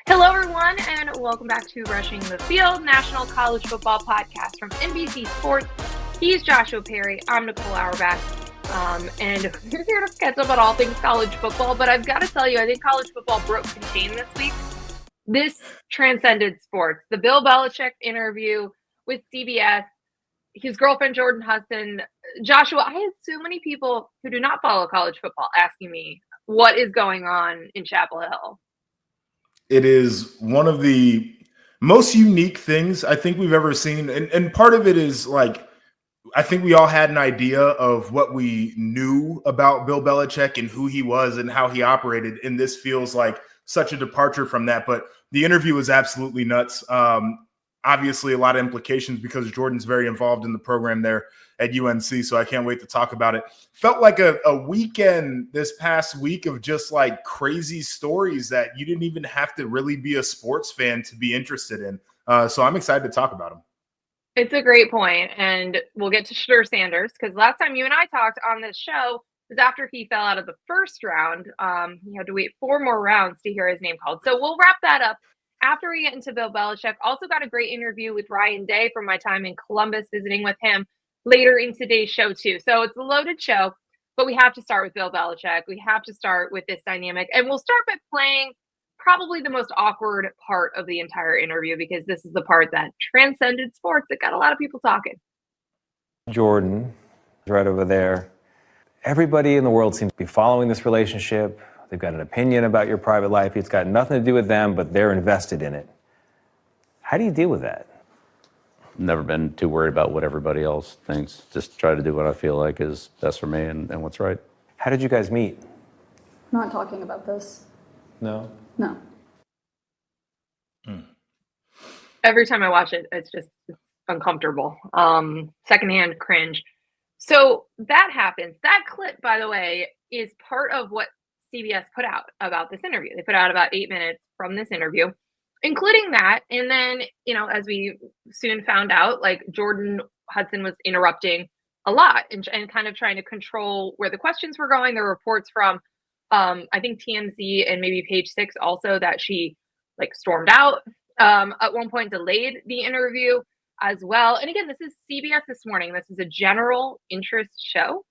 Hello, everyone, and welcome back to Rushing the Field, National College Football Podcast from NBC Sports. He's Joshua Perry. I'm Nicole Auerbach, and we're here to catch up on all things college football. But I've got to tell you, I think college football broke contain this week. This transcended sports. The Bill Belichick interview with CBS, his girlfriend Jordon Hudson. Joshua, I had so many people who do not follow college football asking me what is going on in Chapel Hill. It is one of the most unique things I think we've ever seen. And part of it is like, I think we all had an idea of what we knew about Bill Belichick and who he was and how he operated. And this feels like such a departure from that. But the interview was absolutely nuts. Obviously, a lot of implications because Jordan's very involved in the program there at UNC. So I can't wait to talk about it. Felt like a weekend this past week of just like crazy stories that you didn't even have to really be a sports fan to be interested in. So I'm excited to talk about them. It's a great point, and we'll get to Shedeur Sanders because last time you and I talked on this show was after he fell out of the first round. He had to wait 4 more rounds to hear his name called. So we'll wrap that up after we get into Bill Belichick. Also got a great interview with Ryan Day from my time in Columbus, visiting with him later in today's show too. So it's a loaded show, but we have to start with Bill Belichick. We have to start with this dynamic, and we'll start by playing probably the most awkward part of the entire interview because this is the part that transcended sports. It got a lot of people talking. Jordan, right over there. Everybody in the world seems to be following this relationship. They've got an opinion about your private life. It's got nothing to do with them, but they're invested in it. How do you deal with that? Never been too worried about what everybody else thinks. Just try to do what I feel like is best for me and what's right. How did you guys meet? Not talking about this. No? No. Every time I watch it, it's uncomfortable. Secondhand cringe. So that happens. That clip, by the way, is part of what CBS put out about this interview. They put out about 8 minutes from this interview, including that. And then, as we soon found out, like Jordon Hudson was interrupting a lot and kind of trying to control where the questions were going. There were reports from, I think TMZ and maybe Page Six also that she stormed out at one point, delayed the interview as well. And again, this is CBS This Morning. This is a general interest show.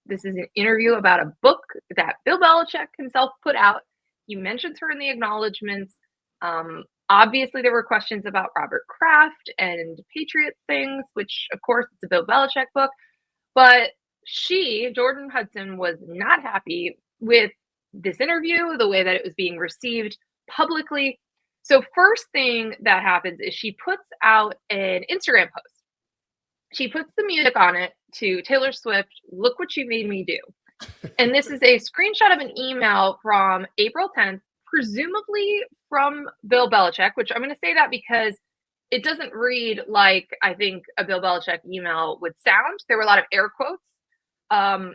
This is an interview about a book that Bill Belichick himself put out. He mentions her in the acknowledgments. Obviously, there were questions about Robert Kraft and Patriots things, which, of course, it's a Bill Belichick book. But Jordon Hudson, was not happy with this interview, the way that it was being received publicly. So first thing that happens is she puts out an Instagram post. She puts the music on it to Taylor Swift, "Look What You Made Me Do." And this is a screenshot of an email from April 10th, presumably from Bill Belichick, which I'm going to say that because it doesn't read like I think a Bill Belichick email would sound. There were a lot of air quotes and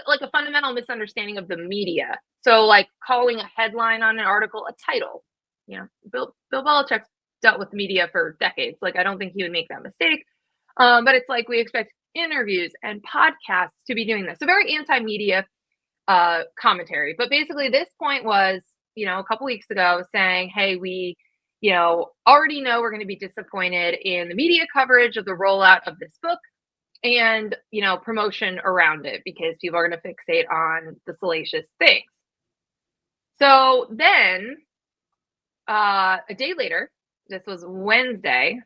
like a fundamental misunderstanding of the media. So like calling a headline on an article a title. Bill Belichick dealt with media for decades. Like, I don't think he would make that mistake. But it's like we expect interviews and podcasts to be doing this. So very anti-media commentary. But basically this point was, a couple weeks ago saying, hey, we, already know we're going to be disappointed in the media coverage of the rollout of this book and, promotion around it because people are going to fixate on the salacious things. So then a day later, this was Wednesday,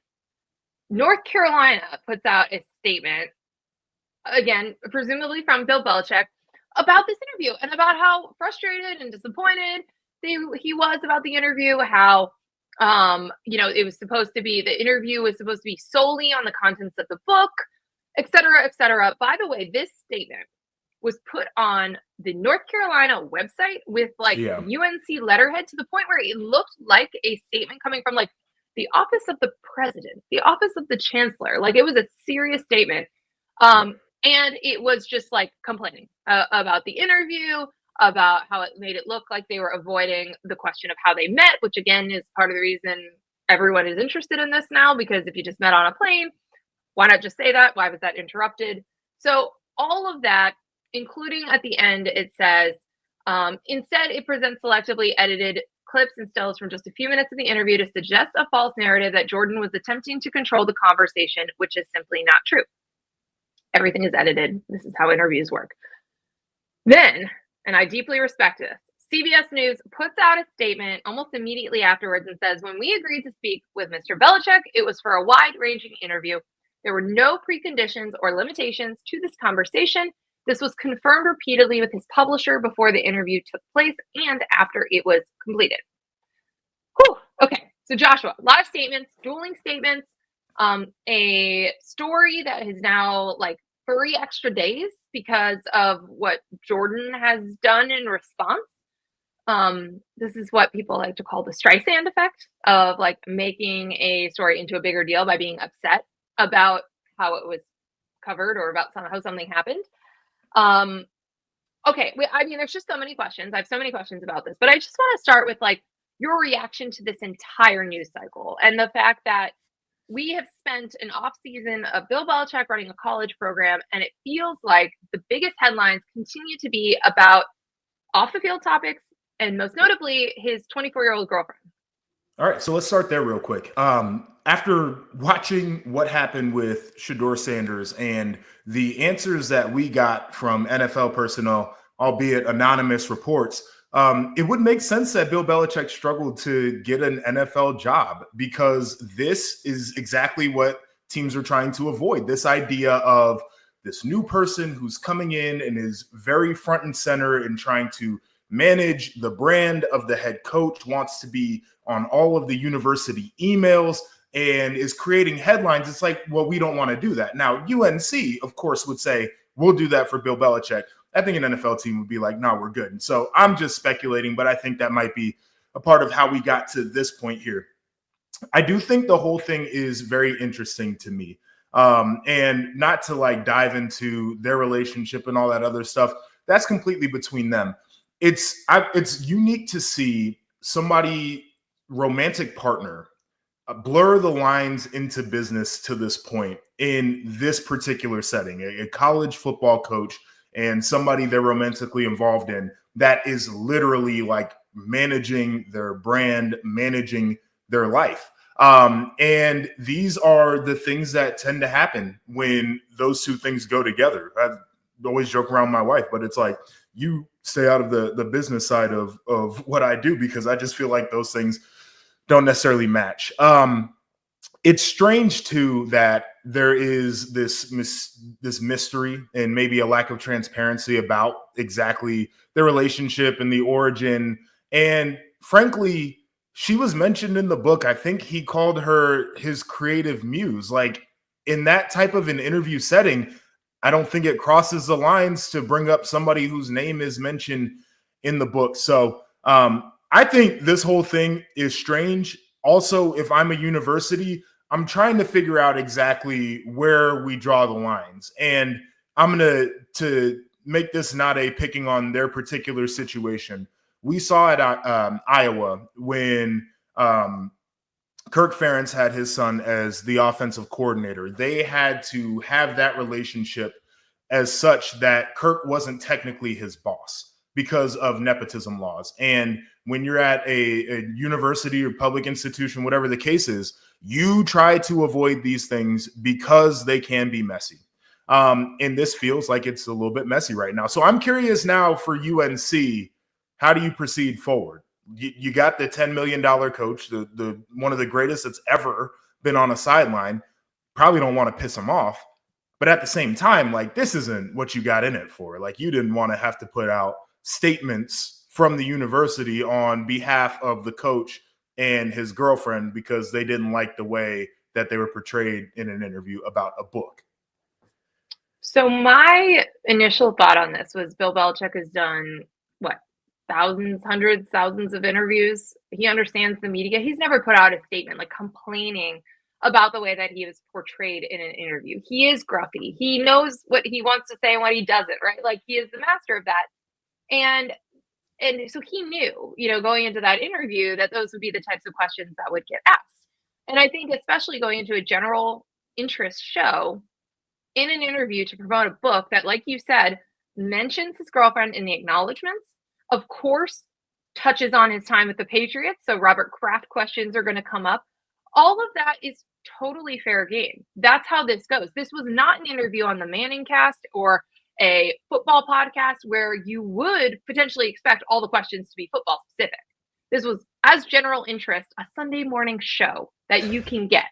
North Carolina puts out a statement, again, presumably from Bill Belichick, about this interview and about how frustrated and disappointed he was about the interview, how, it was supposed to be, the interview was supposed to be solely on the contents of the book, et cetera, et cetera. By the way, this statement was put on the North Carolina website with UNC letterhead to the point where it looked like a statement coming from the office of the president, the office of the chancellor. Like, it was a serious statement. And it was just complaining about the interview, about how it made it look like they were avoiding the question of how they met, which again is part of the reason everyone is interested in this now, because if you just met on a plane, why not just say that? Why was that interrupted? So all of that, including at the end, it says, instead it presents selectively edited clips and stills from just a few minutes of the interview to suggest a false narrative that Jordon was attempting to control the conversation, which is simply not true. Everything is edited. This is how interviews work. Then, and I deeply respect this, CBS News puts out a statement almost immediately afterwards and says, when we agreed to speak with Mr. Belichick, it was for a wide-ranging interview. There were no preconditions or limitations to this conversation. This was confirmed repeatedly with his publisher before the interview took place and after it was completed. Whew. Okay, so Joshua, a lot of statements, dueling statements, a story that is now like 3 extra days because of what Jordon has done in response. This is what people like to call the Streisand effect of like making a story into a bigger deal by being upset about how it was covered or about how something happened. Okay, I mean, there's just so many questions. I have so many questions about this, but I just want to start with like your reaction to this entire news cycle and the fact that we have spent an off season of Bill Belichick running a college program, and it feels like the biggest headlines continue to be about off the field topics, and most notably his 24-year-old girlfriend. All right, so let's start there real quick. After watching what happened with Shedeur Sanders and the answers that we got from NFL personnel, albeit anonymous reports, it would make sense that Bill Belichick struggled to get an NFL job because this is exactly what teams are trying to avoid. This idea of this new person who's coming in and is very front and center and trying to manage the brand of the head coach, wants to be on all of the university emails and is creating headlines. It's like, well, we don't want to do that. Now, UNC, of course, would say, we'll do that for Bill Belichick. I think an NFL team would be like, no, we're good. And so I'm just speculating, but I think that might be a part of how we got to this point here. I do think the whole thing is very interesting to me. And not to like dive into their relationship and all that other stuff. That's completely between them. It's unique to see somebody, romantic partner, blur the lines into business to this point in this particular setting, a college football coach and somebody they're romantically involved in that is literally like managing their brand, managing their life. And these are the things that tend to happen when those two things go together. I always joke around my wife, but it's like, you stay out of the business side of what I do, because I just feel like those things don't necessarily match. It's strange too that there is this mystery and maybe a lack of transparency about exactly their relationship and the origin. And frankly, she was mentioned in the book. I think he called her his creative muse. Like in that type of an interview setting, I don't think it crosses the lines to bring up somebody whose name is mentioned in the book. So I think this whole thing is strange. Also, if I'm a university, I'm trying to figure out exactly where we draw the lines. And I'm going to make this not a picking on their particular situation. We saw at Iowa when Kirk Ferentz had his son as the offensive coordinator. They had to have that relationship as such that Kirk wasn't technically his boss because of nepotism laws. And when you're at a university or public institution, whatever the case is, you try to avoid these things because they can be messy. And this feels like it's a little bit messy right now. So I'm curious now for UNC, how do you proceed forward? You got the $10 million coach, the one of the greatest that's ever been on a sideline. Probably don't want to piss him off. But at the same time, like, this isn't what you got in it for. Like, you didn't want to have to put out statements from the university on behalf of the coach and his girlfriend because they didn't like the way that they were portrayed in an interview about a book. So my initial thought on this was Bill Belichick has done, what, hundreds, thousands of interviews. He understands the media. He's never put out a statement like complaining about the way that he was portrayed in an interview. He is grumpy. He knows what he wants to say and what he doesn't, right? Like, he is the master of that. And so he knew, going into that interview that those would be the types of questions that would get asked. And I think especially going into a general interest show in an interview to promote a book that, like you said, mentions his girlfriend in the acknowledgments. Of course, touches on his time with the Patriots. So Robert Kraft questions are going to come up. All of that is totally fair game. That's how this goes. This was not an interview on the Manning cast or a football podcast where you would potentially expect all the questions to be football specific. This was as general interest, a Sunday morning show that you can get.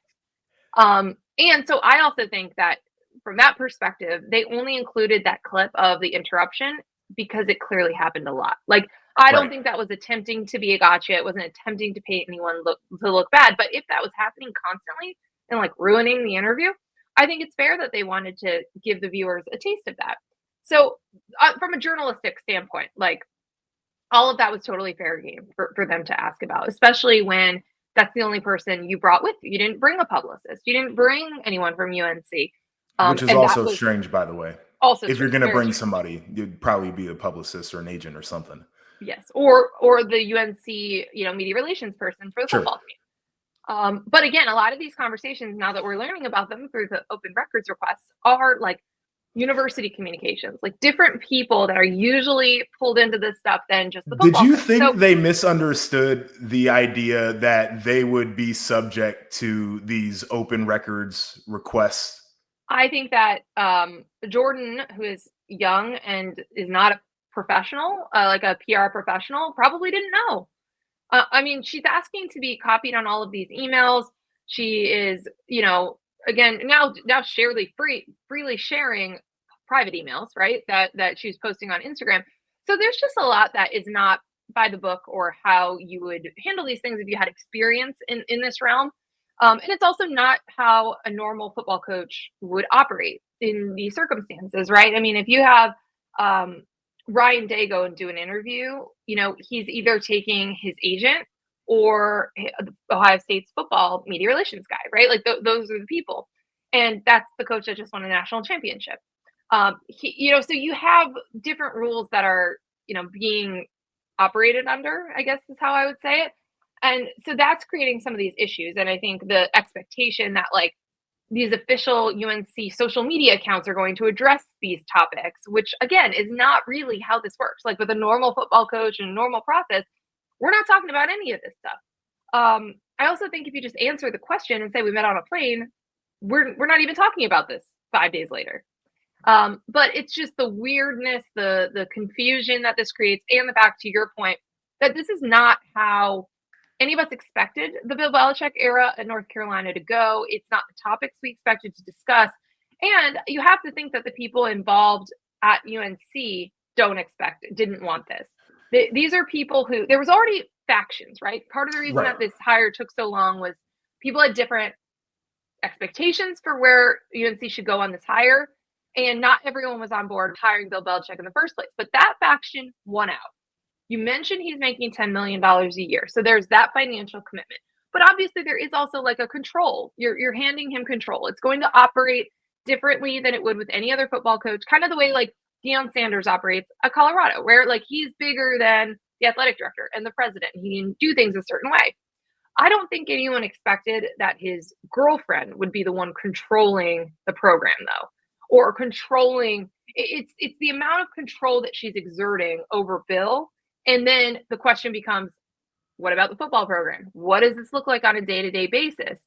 And so I also think that from that perspective, they only included that clip of the interruption because it clearly happened a lot. Like, I don't think that was attempting to be a gotcha. It wasn't attempting to paint anyone look bad. But if that was happening constantly and like ruining the interview, I think it's fair that they wanted to give the viewers a taste of that. So from a journalistic standpoint, like all of that was totally fair game for them to ask about, especially when that's the only person you brought with you. You didn't bring a publicist. You didn't bring anyone from UNC. Which is also strange, by the way. Also, if you're going to bring somebody, you'd probably be a publicist or an agent or something. Yes, or the UNC, media relations person for the football team. But again, a lot of these conversations, now that we're learning about them through the open records requests, are like university communications, like different people that are usually pulled into this stuff than just the football. Did you think they misunderstood the idea that they would be subject to these open records requests? I think that Jordan, who is young and is not a professional, like a PR professional, probably didn't know. I mean, she's asking to be copied on all of these emails. She is, again, now freely sharing private emails, right? That she's posting on Instagram. So there's just a lot that is not by the book or how you would handle these things if you had experience in this realm. And it's also not how a normal football coach would operate in these circumstances, right? I mean, if you have Ryan Day go and do an interview, he's either taking his agent or Ohio State's football media relations guy, right? Like those are the people. And that's the coach that just won a national championship. So you have different rules that are, being operated under, I guess is how I would say it. And so that's creating some of these issues. And I think the expectation that like these official UNC social media accounts are going to address these topics, which again is not really how this works. Like with a normal football coach and a normal process, we're not talking about any of this stuff. I also think if you just answer the question and say we met on a plane, we're not even talking about this 5 days later. But it's just the weirdness, the confusion that this creates, and the fact, to your point, that this is not how any of us expected the Bill Belichick era at North Carolina to go. It's not the topics we expected to discuss. And you have to think that the people involved at UNC didn't want this. These are people who, there was already factions, right? Part of the reason that this hire took so long was people had different expectations for where UNC should go on this hire. And not everyone was on board hiring Bill Belichick in the first place. But that faction won out. You mentioned he's making $10 million a year. So there's that financial commitment. But obviously there is also like a control. You're handing him control. It's going to operate differently than it would with any other football coach, kind of the way like Deion Sanders operates at Colorado, where like he's bigger than the athletic director and the president. He can do things a certain way. I don't think anyone expected that his girlfriend would be the one controlling the program, though, or controlling. It's the amount of control that she's exerting over Bill. And then the question becomes, what about the football program? What does this look like on a day-to-day basis?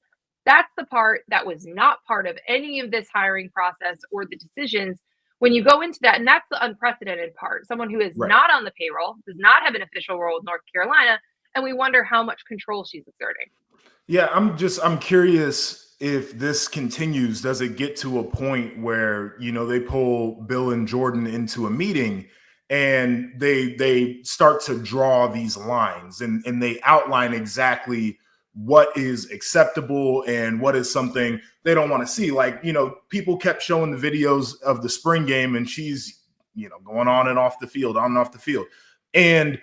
That's the part that was not part of any of this hiring process or the decisions when you go into that. And that's the unprecedented part. Someone who is not on the payroll, does not have an official role with North Carolina, and we wonder how much control she's exerting. Yeah, I'm curious if this continues. Does it get to a point where, they pull Bill and Jordan into a meeting and they start to draw these lines and they outline exactly what is acceptable and what is something they don't want to see. Like, people kept showing the videos of the spring game and she's, going on and off the field, on and off the field. And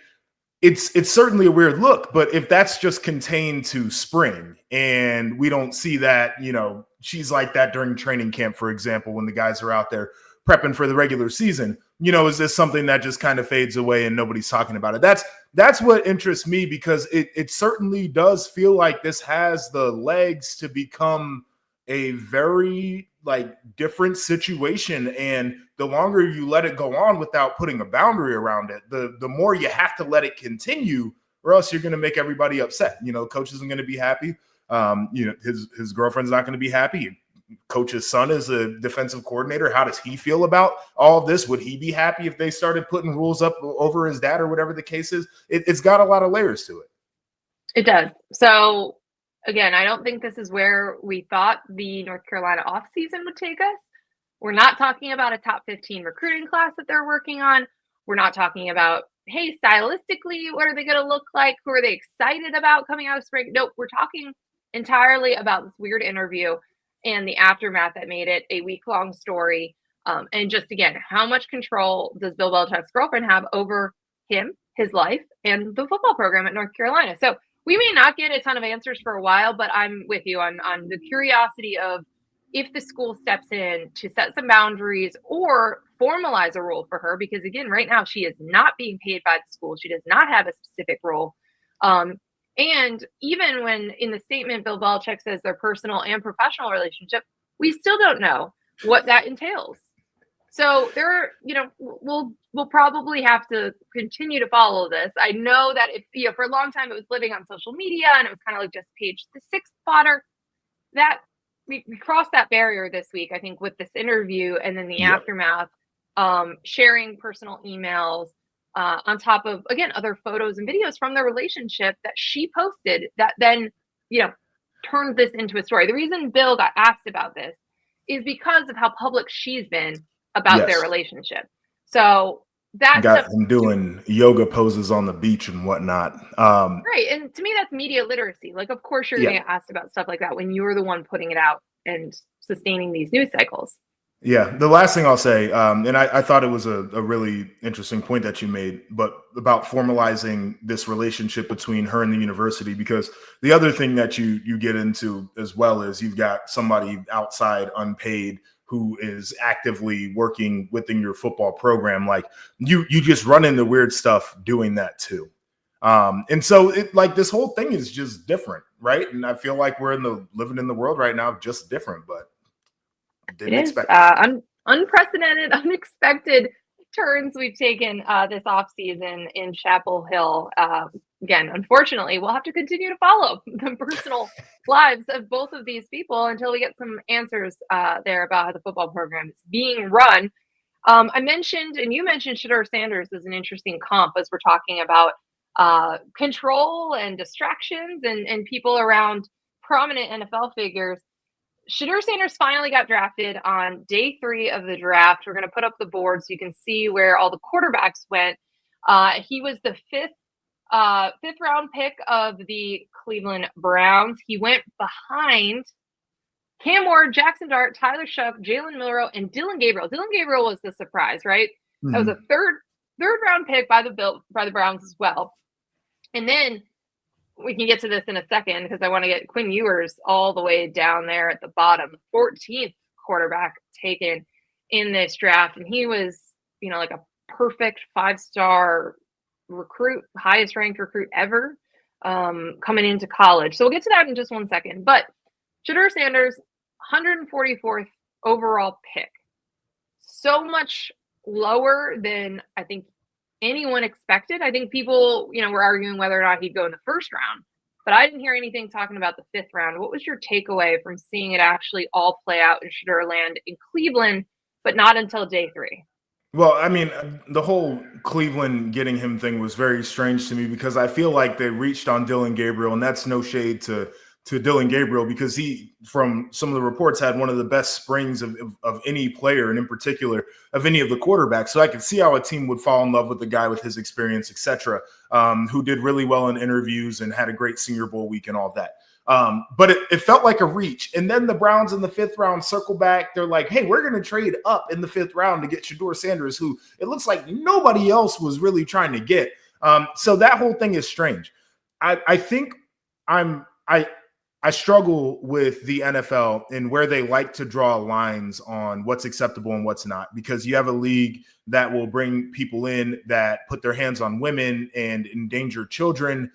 it's certainly a weird look, but if that's just contained to spring and we don't see that, she's like that during training camp, for example, when the guys are out there prepping for the regular season, is this something that just kind of fades away and nobody's talking about it? That's what interests me, because it certainly does feel like this has the legs to become a very different situation. And the longer you let it go on without putting a boundary around it, the more you have to let it continue, or else you're going to make everybody upset. Coach isn't going to be happy. His girlfriend's not going to be happy. Coach's son is a defensive coordinator. How does he feel about all of this? Would he be happy if they started putting rules up over his dad or whatever the case is? It's got a lot of layers to it. It does. So again, I don't think this is where we thought the North Carolina offseason would take us. We're not talking about a top 15 recruiting class that they're working on. We're not talking about, hey, stylistically, what are they going to look like? Who are they excited about coming out of spring? Nope, we're talking entirely about this weird interview and the aftermath that made it a week-long story. And just, again, how much control does Bill Belichick's girlfriend have over him, his life, and the football program at North Carolina? So we may not get a ton of answers for a while, but I'm with you on the curiosity of if the school steps in to set some boundaries or formalize a role for her, because, again, right now she is not being paid by the school. She does not have a specific role. And even when in the statement, Bill Belichick says their personal and professional relationship, we still don't know what that entails. So we'll probably have to continue to follow this. I know that for a long time it was living on social media and it was kind of like just page the sixth fodder. That we crossed that barrier this week, I think, with this interview and then the aftermath, sharing personal emails, on top of, again, other photos and videos from their relationship that she posted that then, turned this into a story. The reason Bill got asked about this is because of how public she's been about their relationship. So that got him doing yoga poses on the beach and whatnot. Right. And to me, that's media literacy. Of course, you're going to get asked about stuff like that when you're the one putting it out and sustaining these news cycles. Yeah, the last thing I'll say, and I thought it was a really interesting point that you made, but about formalizing this relationship between her and the university, because the other thing that you get into as well is you've got somebody outside unpaid who is actively working within your football program. You just run into weird stuff doing that too. And so this whole thing is just different, right? And I feel like we're living in the world right now, just different, but didn't expect unprecedented, unexpected turns we've taken this offseason in Chapel Hill. Again, unfortunately, we'll have to continue to follow the personal lives of both of these people until we get some answers there about how the football program is being run. I mentioned, and you mentioned, Shedeur Sanders is an interesting comp as we're talking about control and distractions and people around prominent NFL figures. Shedeur Sanders finally got drafted on day 3 of the draft. We're going to put up the board so you can see where all the quarterbacks went. He was the fifth round pick of the Cleveland Browns. He went behind Cam Ward, Jackson Dart, Tyler Shough, Jalen Milroe, and Dillon Gabriel. Dillon Gabriel was the surprise, right? Mm-hmm. That was a third round pick by the Browns as well. And then we can get to this in a second because I want to get Quinn Ewers all the way down there at the bottom, 14th quarterback taken in this draft. And he was, a perfect 5-star recruit, highest ranked recruit ever coming into college. So we'll get to that in just one second. But Shedeur Sanders, 144th overall pick. So much lower than I think anyone expected. I think people, were arguing whether or not he'd go in the first round, but I didn't hear anything talking about the 5th round. What was your takeaway from seeing it actually all play out in Shedeur land in Cleveland, but not until day 3? Well, I mean, the whole Cleveland getting him thing was very strange to me because I feel like they reached on Dillon Gabriel, and that's no shade to Dillon Gabriel because he, from some of the reports, had one of the best springs of any player, and in particular of any of the quarterbacks. So I could see how a team would fall in love with the guy with his experience, et cetera, who did really well in interviews and had a great Senior Bowl week and all that. But it felt like a reach. And then the Browns in the 5th round circle back. They're like, hey, we're going to trade up in the 5th round to get Shedeur Sanders, who it looks like nobody else was really trying to get. So that whole thing is strange. I think I struggle with the NFL and where they like to draw lines on what's acceptable and what's not, because you have a league that will bring people in that put their hands on women and endanger children.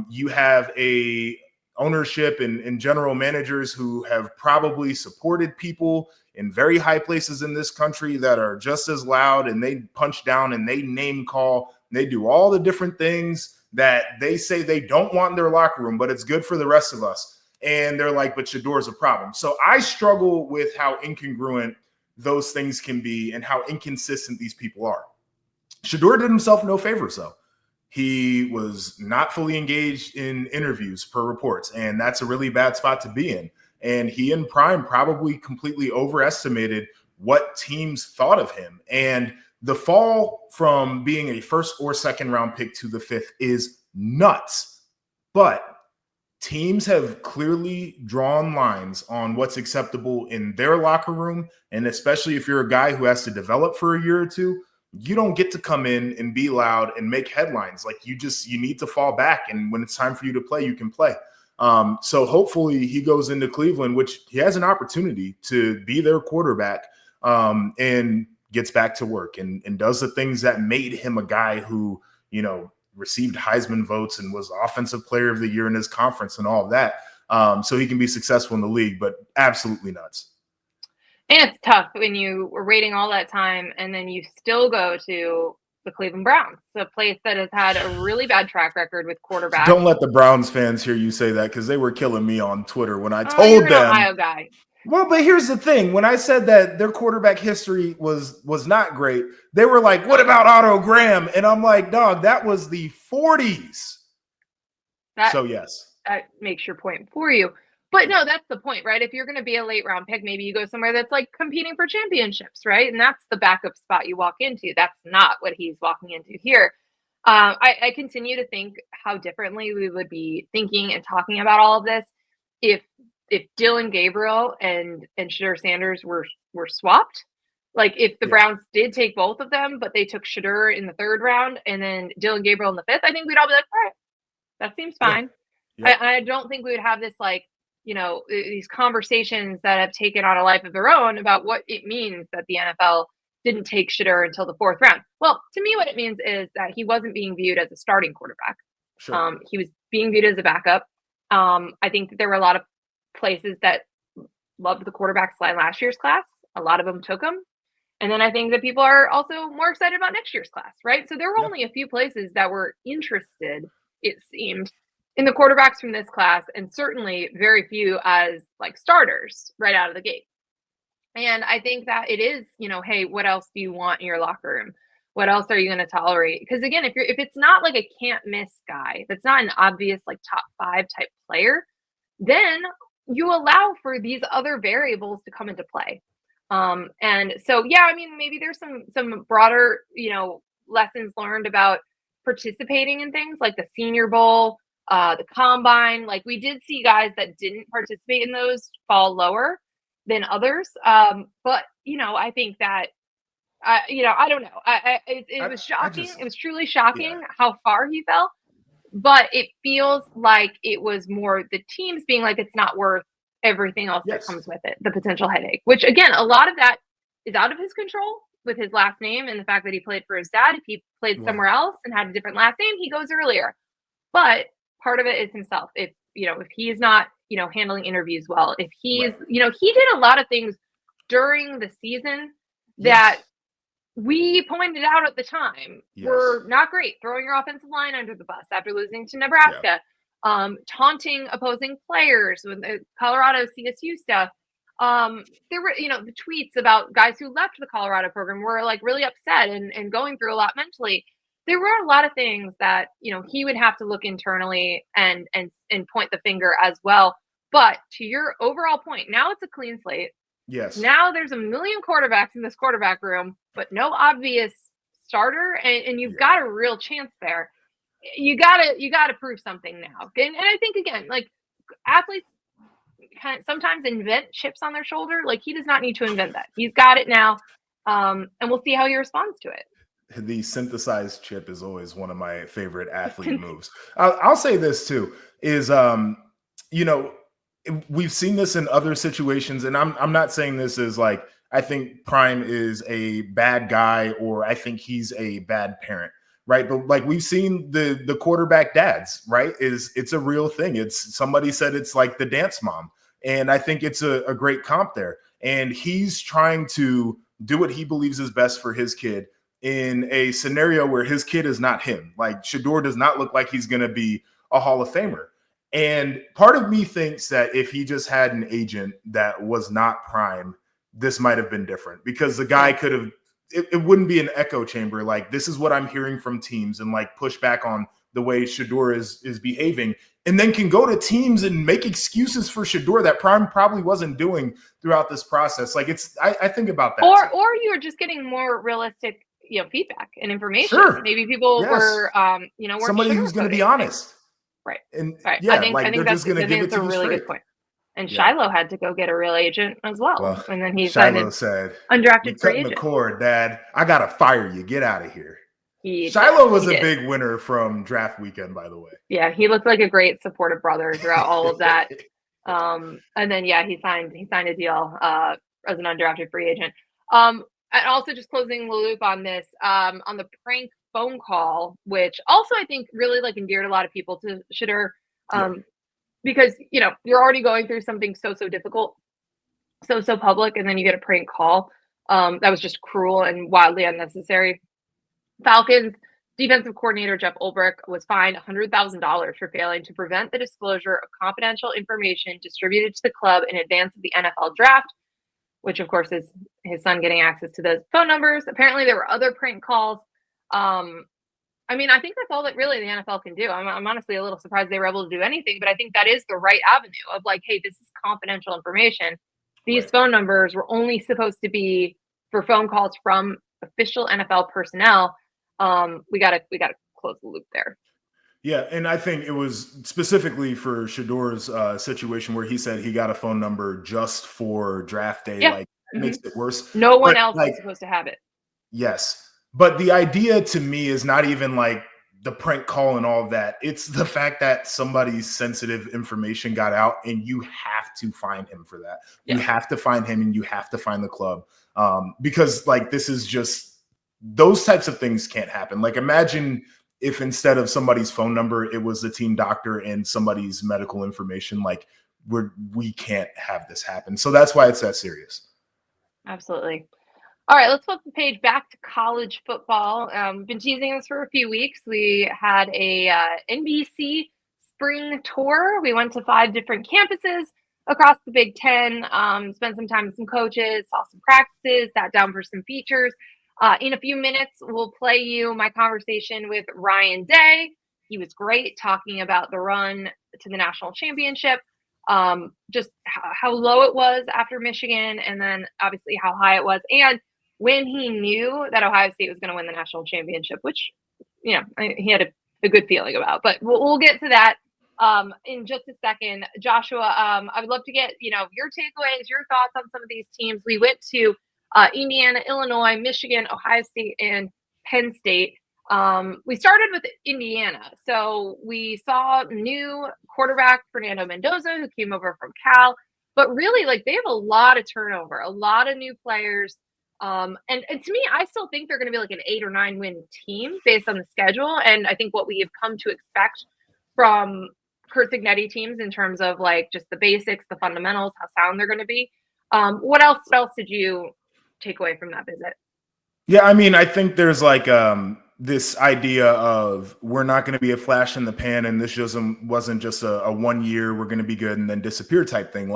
You have a ownership and general managers who have probably supported people in very high places in this country that are just as loud, and they punch down and they name call. And they do all the different things that they say they don't want in their locker room, but it's good for the rest of us. And they're like, but Shedeur's a problem. So I struggle with how incongruent those things can be and how inconsistent these people are. Shedeur did himself no favors, though. He was not fully engaged in interviews per reports, and that's a really bad spot to be in. And he and Prime probably completely overestimated what teams thought of him. And the fall from being a first or second round pick to the 5th is nuts. But teams have clearly drawn lines on what's acceptable in their locker room. And especially if you're a guy who has to develop for a year or two, you don't get to come in and be loud and make headlines. Like you need to fall back. And when it's time for you to play, you can play. So hopefully he goes into Cleveland, which he has an opportunity to be their quarterback, and gets back to work and does the things that made him a guy who, received Heisman votes and was offensive player of the year in his conference and all of that. So he can be successful in the league, but absolutely nuts. And it's tough when you were waiting all that time and then you still go to the Cleveland Browns, a place that has had a really bad track record with quarterbacks. Don't let the Browns fans hear you say that, because they were killing me on Twitter when I told you're an them. Ohio guy. Well, but here's the thing. When I said that their quarterback history was not great, they were like, what about Otto Graham? And I'm like, dog, that was the 40s. So, yes. That makes your point for you. But no, that's the point, right? If you're going to be a late round pick, maybe you go somewhere that's like competing for championships, right? And that's the backup spot you walk into. That's not what he's walking into here. I continue to think how differently we would be thinking and talking about all of this if Dylan Gabriel and Shedeur Sanders were swapped. Like if the Browns did take both of them, but they took Shedeur in the 3rd round and then Dylan Gabriel in the 5th, I think we'd all be like, all right, that seems fine. Yeah. I don't think we would have this these conversations that have taken on a life of their own about what it means that the NFL didn't take Shedeur until the 4th round. Well, to me, what it means is that he wasn't being viewed as a starting quarterback. Sure. He was being viewed as a backup. I think that there were a lot of places that loved the quarterback slide last year's class. A lot of them took him. And then I think that people are also more excited about next year's class, right? So there were only a few places that were interested, it seemed, in the quarterbacks from this class, and certainly very few as like starters right out of the gate. And I think that it is, hey, what else do you want in your locker room? What else are you going to tolerate? Because again, if it's not like a can't miss guy, if it's not an obvious like top 5 type player, then you allow for these other variables to come into play. And so, maybe there's some broader, lessons learned about participating in things like the Senior Bowl, the Combine. Like we did see guys that didn't participate in those fall lower than others. But, I think that, I don't know. It was shocking. It was truly shocking how far he fell. But it feels like it was more the teams being like, it's not worth everything else that comes with it, the potential headache, which again, a lot of that is out of his control with his last name and the fact that he played for his dad. If he played somewhere else and had a different last name, he goes earlier. But part of it is himself. If he's not, handling interviews well, if he's, he did a lot of things during the season that we pointed out at the time were not great. Throwing your offensive line under the bus after losing to Nebraska, taunting opposing players with the Colorado CSU stuff. There were, the tweets about guys who left the Colorado program were like really upset and going through a lot mentally. There were a lot of things that, he would have to look internally and point the finger as well. But to your overall point, now it's a clean slate. Yes. Now there's a million quarterbacks in this quarterback room, but no obvious starter, and you've got a real chance there. You gotta prove something now. And I think again, like athletes sometimes invent chips on their shoulder. Like he does not need to invent that. He's got it now, and we'll see how he responds to it. The synthesized chip is always one of my favorite athlete moves. I'll say this too: is we've seen this in other situations, and I'm not saying this is like I think Prime is a bad guy or I think he's a bad parent. right? But like we've seen the quarterback dads, right? It's a real thing. It's somebody said it's like the dance mom. And I think it's a great comp there. And he's trying to do what he believes is best for his kid in a scenario where his kid is not him. Like Shedeur does not look like he's going to be a Hall of Famer. And part of me thinks that if he just had an agent that was not prime, this might have been different, because the guy could have, it wouldn't be an echo chamber. Like, this is what I'm hearing from teams, and like push back on the way Shedeur is behaving, and then can go to teams and make excuses for Shedeur that prime probably wasn't doing throughout this process. Like, I think about that. Or you're just getting more realistic, feedback and information. Sure. Maybe people were, weren't somebody who's going to be honest. Right. And right. yeah, I think that's a really good point. And Shiloh had to go get a real agent as well. And then he Shiloh said, undrafted free cutting agent. the cord, Dad. I got to fire you. Get out of here. Shiloh was a big winner from draft weekend, by the way. Yeah, he looked like a great supportive brother throughout all of that. And then, he signed a deal as an undrafted free agent. And also, just closing the loop on this, on the prank phone call, which also I think really endeared a lot of people to Shedeur, because you're already going through something so difficult, so public, and then you get a prank call. That was just cruel and wildly unnecessary. Falcons defensive coordinator Jeff Ulbrich was fined $100,000 for failing to prevent the disclosure of confidential information distributed to the club in advance of the NFL draft, which of course is his son getting access to those phone numbers. Apparently there were other prank calls. I think that's all that really the NFL can do. I'm honestly a little surprised they were able to do anything, but I think that is the right avenue of hey, this is confidential information. These phone numbers were only supposed to be for phone calls from official NFL personnel. We gotta close the loop there. Yeah, and I think it was specifically for Shedeur's situation where he said he got a phone number just for draft day. Yeah. Makes it worse. No one else is supposed to have it. Yes. But the idea to me is not even the prank call and all of that. It's the fact that somebody's sensitive information got out, and you have to find him for that. Yeah. You have to find him, and you have to find the club. Because this is just, those types of things can't happen. Imagine if instead of somebody's phone number, it was the team doctor and somebody's medical information. We can't have this happen. So that's why it's that serious. Absolutely. All right, let's flip the page back to college football. Been teasing this for a few weeks. We had a NBC spring tour. We went to 5 different campuses across the Big Ten, spent some time with some coaches, saw some practices, sat down for some features. In a few minutes, we'll play you my conversation with Ryan Day. He was great talking about the run to the national championship, just how low it was after Michigan, and then obviously how high it was. And when he knew that Ohio State was going to win the national championship, which, he had a good feeling about. But we'll get to that in just a second. Joshua, I would love to get, your takeaways, your thoughts on some of these teams. We went to Indiana, Illinois, Michigan, Ohio State, and Penn State. We started with Indiana. So we saw new quarterback Fernando Mendoza, who came over from Cal. But really, they have a lot of turnover, a lot of new players. And to me, I still think they're going to be an 8 or 9 win team based on the schedule. And I think what we have come to expect from Curt Cignetti teams in terms of just the basics, the fundamentals, how sound they're going to be. What else did you take away from that visit? Yeah, I think there's this idea of we're not going to be a flash in the pan, and this wasn't just a 1 year, we're going to be good and then disappear type thing.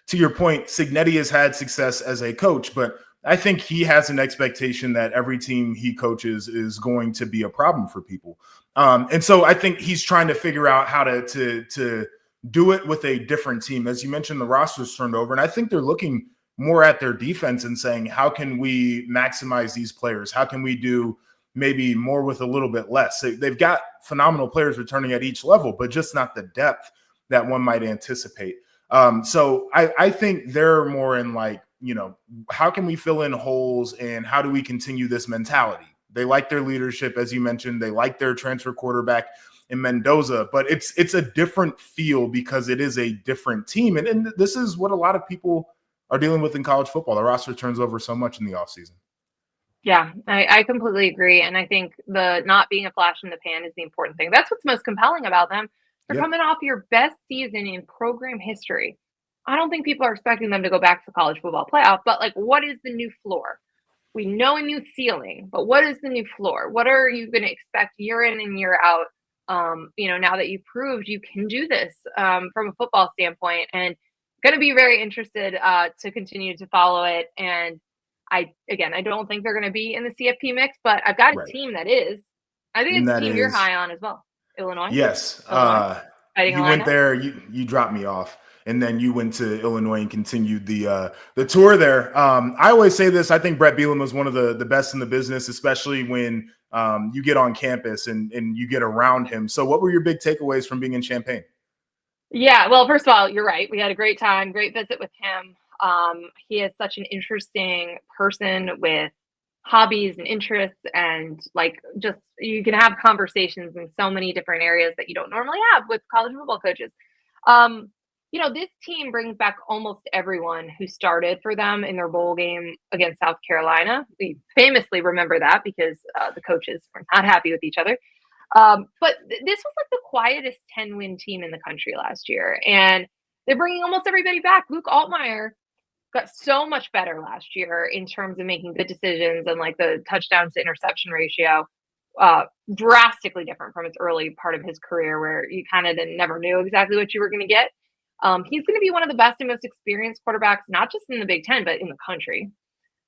To your point, Cignetti has had success as a coach, but I think he has an expectation that every team he coaches is going to be a problem for people. And so I think he's trying to figure out how to do it with a different team. As you mentioned, the roster's turned over, and I think they're looking more at their defense and saying, how can we maximize these players? How can we do maybe more with a little bit less? They've got phenomenal players returning at each level, but just not the depth that one might anticipate. So I think they're more in how can we fill in holes, and how do we continue this mentality? They like their leadership, as you mentioned. They like their transfer quarterback in Mendoza, but it's a different feel because it is a different team. And this is what a lot of people are dealing with in college football. The roster turns over so much in the offseason. Yeah, I completely agree. And I think the not being a flash in the pan is the important thing. That's what's most compelling about them. They're Yep. coming off your best season in program history. I don't think people are expecting them to go back to college football playoff, but like, what is the new floor? We know a new ceiling, but what is the new floor? What are you going to expect year in and year out? Now that you've proved you can do this from a football standpoint, and going to be very interested to continue to follow it. And I don't think they're going to be in the CFP mix, but I've got a Right. team that is. I think And it's a that team you're is, high on as well. Illinois. yes. Fighting You went Illini. there, you dropped me off, and then you went to Illinois and continued the tour there. I always say this, I think Brett Bielema was one of the best in the business, especially when you get on campus and you get around him. So what were your big takeaways from being in Champaign? Yeah, well, first of all, you're right. We had a great time, great visit with him. He is such an interesting person with hobbies and interests, and like just you can have conversations in so many different areas that you don't normally have with college football coaches. Um, this team brings back almost everyone who started for them in their bowl game against South Carolina. We famously remember that because the coaches were not happy with each other. But this was like the quietest 10-win team in the country last year. And they're bringing almost everybody back. Luke Altmaier got so much better last year in terms of making good decisions, and like the touchdowns to interception ratio, drastically different from its early part of his career where you kind of never knew exactly what you were going to get. He's going to be one of the best and most experienced quarterbacks, not just in the Big Ten, but in the country.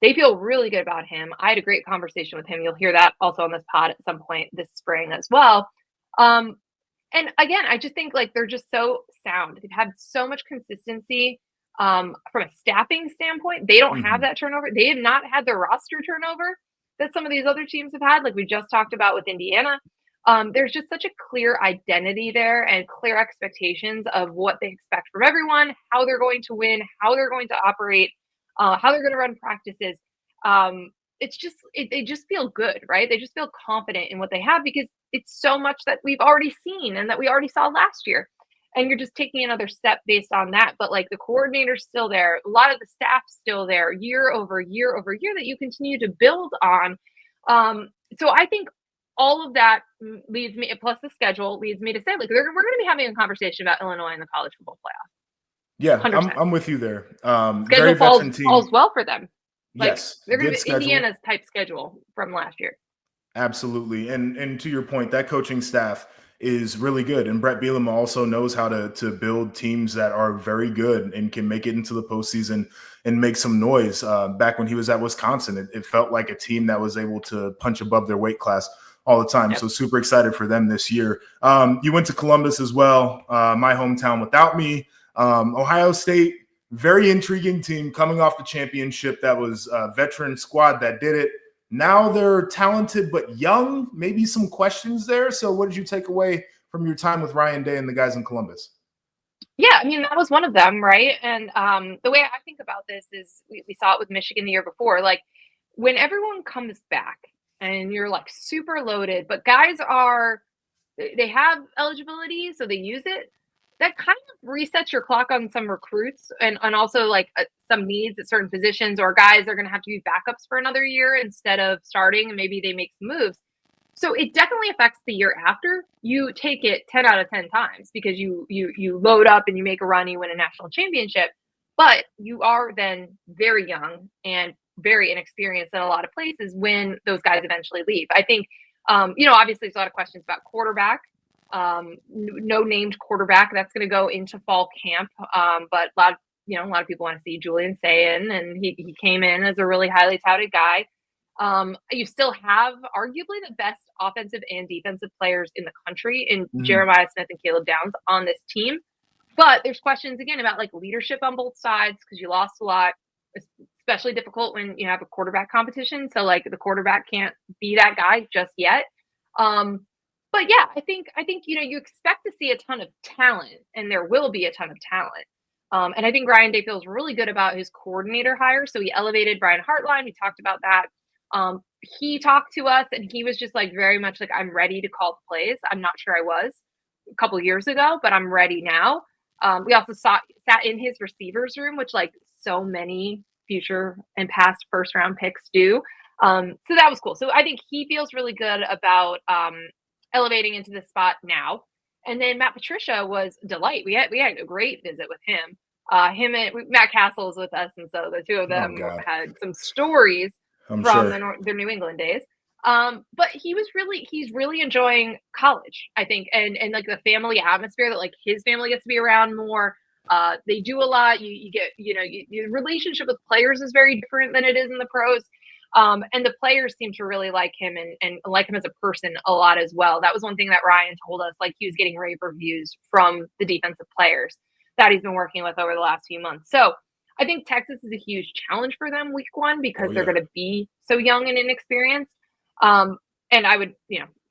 They feel really good about him. I had a great conversation with him. You'll hear that also on this pod at some point this spring as well. Um, and again, I just think like they're just so sound. They've had so much consistency from a staffing standpoint. They don't have Mhm. that turnover. They have not had the roster turnover that some of these other teams have had, like we just talked about with Indiana. There's just such a clear identity there and clear expectations of what they expect from everyone, how they're going to win, how they're going to operate, how they're going to run practices. They just feel good, right? They just feel confident in what they have because it's so much that we've already seen and that we already saw last year. And you're just taking another step based on that. But like the coordinator's still there, a lot of the staff's still there year over year over year that you continue to build on. So I think all of that leads me, plus the schedule leads me to say, like, we're going to be having a conversation about Illinois in the college football playoff. Yeah, 100%. I'm with you there. Very Schedule veteran team. falls well for them. Like Yes, they're going good to be schedule. Indiana's type schedule from last year. Absolutely. And to your point, that coaching staff is really good. And Brett Bielema also knows how to build teams that are very good and can make it into the postseason and make some noise. Back when he was at Wisconsin, it felt like a team that was able to punch above their weight class all the time. Yep. So super excited for them this year. You went to Columbus as well, my hometown without me. Ohio State, very intriguing team coming off the championship. That was a veteran squad that did it. Now they're talented but young. Maybe some questions there. So what did you take away from your time with Ryan Day and the guys in Columbus? Yeah, I mean, that was one of them, right? And the way I think about this is we saw it with Michigan the year before. Like when everyone comes back and you're like super loaded, but guys they have eligibility, so they use it. That kind of resets your clock on some recruits and also like some needs at certain positions, or guys are going to have to be backups for another year instead of starting, and maybe they make some moves. So it definitely affects the year after. You take it 10 out of 10 times because you load up and you make a run, you win a national championship, but you are then very young and very inexperienced in a lot of places when those guys eventually leave. I think obviously there's a lot of questions about quarterback. No named quarterback that's going to go into fall camp. But a lot of people want to see Julian Sayin, and he came in as a really highly touted guy. You still have arguably the best offensive and defensive players in the country in Jeremiah Smith and Caleb Downs on this team. But there's questions again about like leadership on both sides because you lost a lot. It's especially difficult when you have a quarterback competition. So like the quarterback can't be that guy just yet. But yeah, I think you expect to see a ton of talent, and there will be a ton of talent. And I think Ryan Day feels really good about his coordinator hire. So he elevated Brian Hartline. We talked about that. He talked to us, and he was just like very much like, I'm ready to call the plays. I'm not sure I was a couple of years ago, but I'm ready now. We also sat in his receivers room, which like so many future and past first round picks do. So that was cool. So I think he feels really good about elevating into this spot now. And then Matt Patricia was a delight. We had a great visit with him. Him and Matt Castle was with us, and so the two of them had some stories I'm from sure. their New England days. But he's really enjoying college, I think, and like the family atmosphere that like his family gets to be around more. They do a lot. You get, your relationship with players is very different than it is in the pros. And the players seem to really like him and like him as a person a lot as well. That was one thing that Ryan told us, like he was getting rave reviews from the defensive players that he's been working with over the last few months. So I think Texas is a huge challenge for them week one because they're going to be so young and inexperienced. And I would,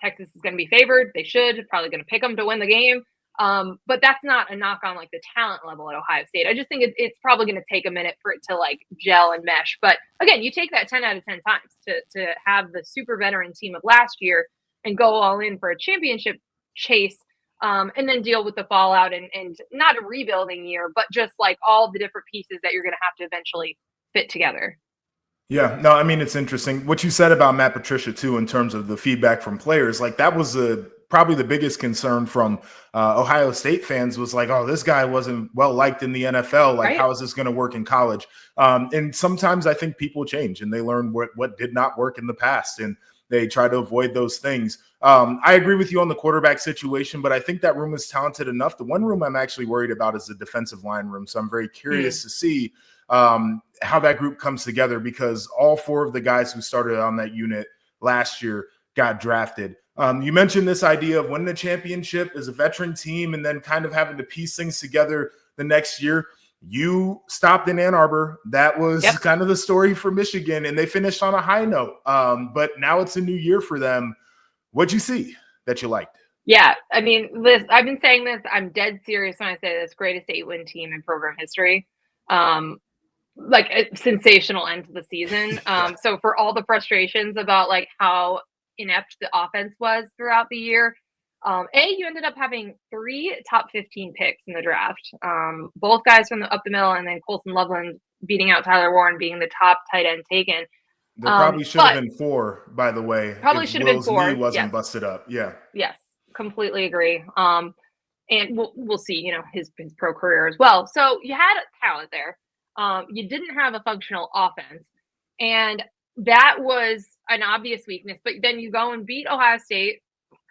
Texas is going to be favored. They should probably going to pick them to win the game. But that's not a knock on like the talent level at Ohio State. I just think it's probably going to take a minute for it to like gel and mesh. But again, you take that 10 out of 10 times to have the super veteran team of last year and go all in for a championship chase. And then deal with the fallout and not a rebuilding year, but just like all the different pieces that you're going to have to eventually fit together. Yeah, no, I mean, it's interesting what you said about Matt Patricia too, in terms of the feedback from players. Like that was probably the biggest concern from Ohio State fans was like, oh, this guy wasn't well liked in the NFL. Like, how is this going to work in college? And sometimes I think people change and they learn what did not work in the past and they try to avoid those things. I agree with you on the quarterback situation, but I think that room is talented enough. The one room I'm actually worried about is the defensive line room. So I'm very curious to see how that group comes together because all four of the guys who started on that unit last year got drafted. You mentioned this idea of winning a championship as a veteran team and then kind of having to piece things together the next year. You stopped in Ann Arbor. That was kind of the story for Michigan, and they finished on a high note. But now it's a new year for them. What'd you see that you liked? Yeah, I mean, I've been saying this. I'm dead serious when I say this. Greatest 8-win team in program history. Like a sensational end to the season. So for all the frustrations about like how inept the offense was throughout the year, you ended up having 3 top 15 picks in the draft. Both guys from up the middle, and then Colson Loveland beating out Tyler Warren being the top tight end taken. There probably should have been 4, by the way. Probably should have been 4. Knee wasn't busted up. Yeah. Yes, completely agree. And we'll see, his pro career as well. So you had talent there. You didn't have a functional offense, and that was an obvious weakness. But then you go and beat Ohio State,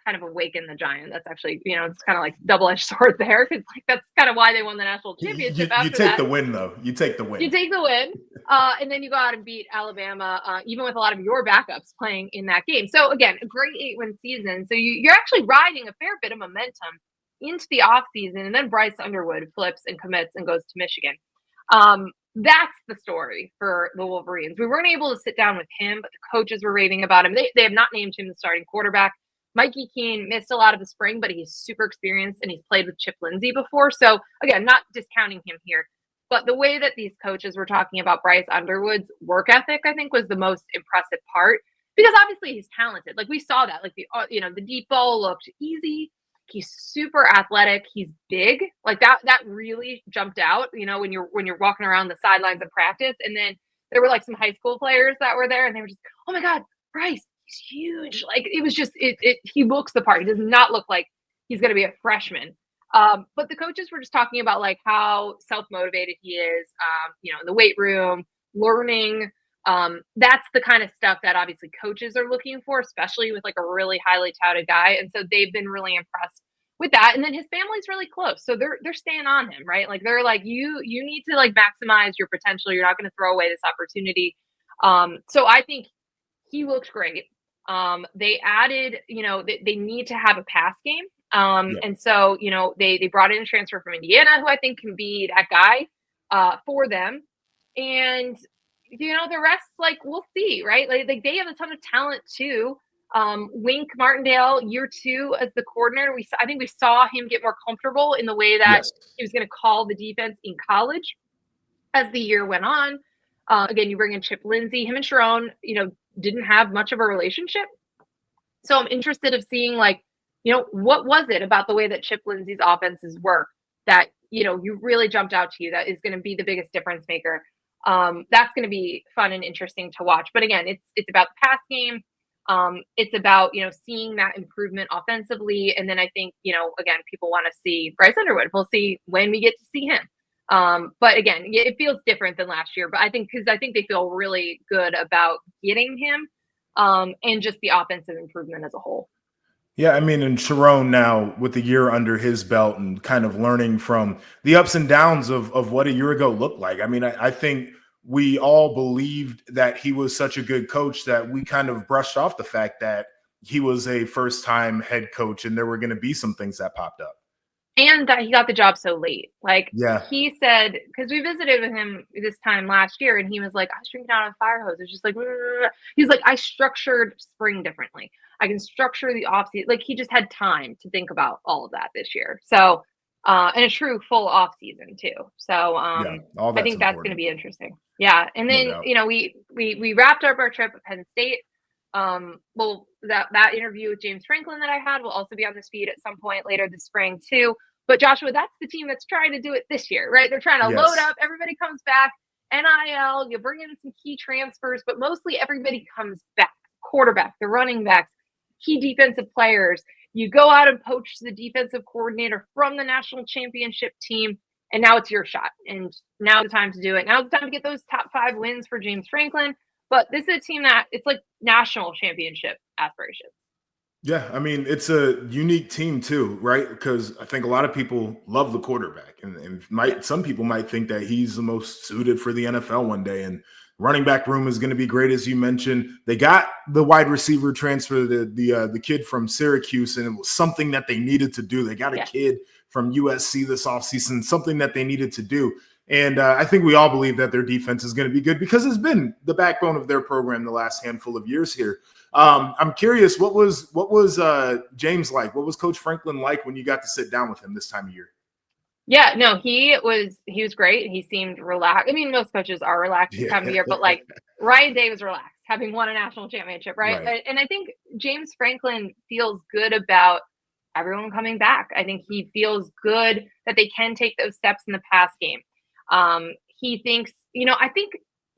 kind of awaken the giant. That's actually, it's kind of like double-edged sword there because like that's kind of why they won the national championship. You take the win, though. You take the win. You take the win, and then you go out and beat Alabama, even with a lot of your backups playing in that game. So again, a great 8-win season. So you're actually riding a fair bit of momentum into the offseason, and then Bryce Underwood flips and commits and goes to Michigan. That's the story for the Wolverines. We weren't able to sit down with him, but the coaches were raving about him. They have not named him the starting quarterback. Mikey Keene missed a lot of the spring, but he's super experienced and he's played with Chip Lindsey before. So again, not discounting him here, but the way that these coaches were talking about Bryce Underwood's work ethic, I think was the most impressive part because obviously he's talented. Like we saw that, like the deep ball looked easy. He's super athletic. He's big. Like that really jumped out, when you're walking around the sidelines of practice. And then there were like some high school players that were there and they were just, oh my God, Bryce, he's huge. Like it was just, he looks the part. He does not look like he's going to be a freshman. But the coaches were just talking about like how self-motivated he is, in the weight room, learning. That's the kind of stuff that obviously coaches are looking for, especially with like a really highly touted guy. And so they've been really impressed with that. And then his family's really close. So they're staying on him, right? Like they're like, you need to like maximize your potential. You're not going to throw away this opportunity. So I think he looks great. They added, they need to have a pass game. And so, they brought in a transfer from Indiana who I think can be that guy for them. And the rest, like, we'll see, right? Like they have a ton of talent too. Wink Martindale, year 2 as the coordinator. I think we saw him get more comfortable in the way that he was going to call the defense in college as the year went on. Again, you bring in Chip Lindsey. Him and Sharon, didn't have much of a relationship. So I'm interested of seeing, like, what was it about the way that Chip Lindsey's offenses work that, you really jumped out to you that is going to be the biggest difference maker. That's going to be fun and interesting to watch. But again, it's about the pass game. It's about, seeing that improvement offensively. And then I think, again, people want to see Bryce Underwood. We'll see when we get to see him. But again, it feels different than last year. But I think they feel really good about getting him and just the offensive improvement as a whole. Yeah, I mean, and Sharon now with the year under his belt and kind of learning from the ups and downs of what a year ago looked like. I mean, I think we all believed that he was such a good coach that we kind of brushed off the fact that he was a first-time head coach and there were going to be some things that popped up. And that he got the job so late. Like, yeah, he said, because we visited with him this time last year, and he was like, I was drinking out of a fire hose. It's just like, he's like, I structured spring differently. I can structure the offseason. Like, he just had time to think about all of that this year. So, and a true full offseason too. So, I think that's going to be interesting. Yeah. And then, we wrapped up our trip at Penn State. Well, that interview with James Franklin that I had will also be on this feed at some point later this spring too. But Joshua, that's the team that's trying to do it this year, right? They're trying to load up. Everybody comes back. NIL, you bring in some key transfers, but mostly everybody comes back. Quarterback, the running backs, key defensive players. You go out and poach the defensive coordinator from the national championship team, and now it's your shot. And now's the time to do it. Now's the time to get those top 5 wins for James Franklin. But this is a team that it's like national championship aspirations. Yeah, I mean, it's a unique team too, right? Because I think a lot of people love the quarterback, and some people might think that he's the most suited for the NFL one day. And running back room is going to be great, as you mentioned. They got the wide receiver transfer, the kid from Syracuse, and it was something that they needed to do. They got a kid from USC this offseason, something that they needed to do. And I think we all believe that their defense is going to be good because it's been the backbone of their program the last handful of years here. I'm curious, what was James like? What was Coach Franklin like when you got to sit down with him this time of year? Yeah, no, he was great. He seemed relaxed. I mean, most coaches are relaxed this time of year, but like Ryan Day was relaxed, having won a national championship, right? And I think James Franklin feels good about everyone coming back. I think he feels good that they can take those steps in the pass game. He thinks, I think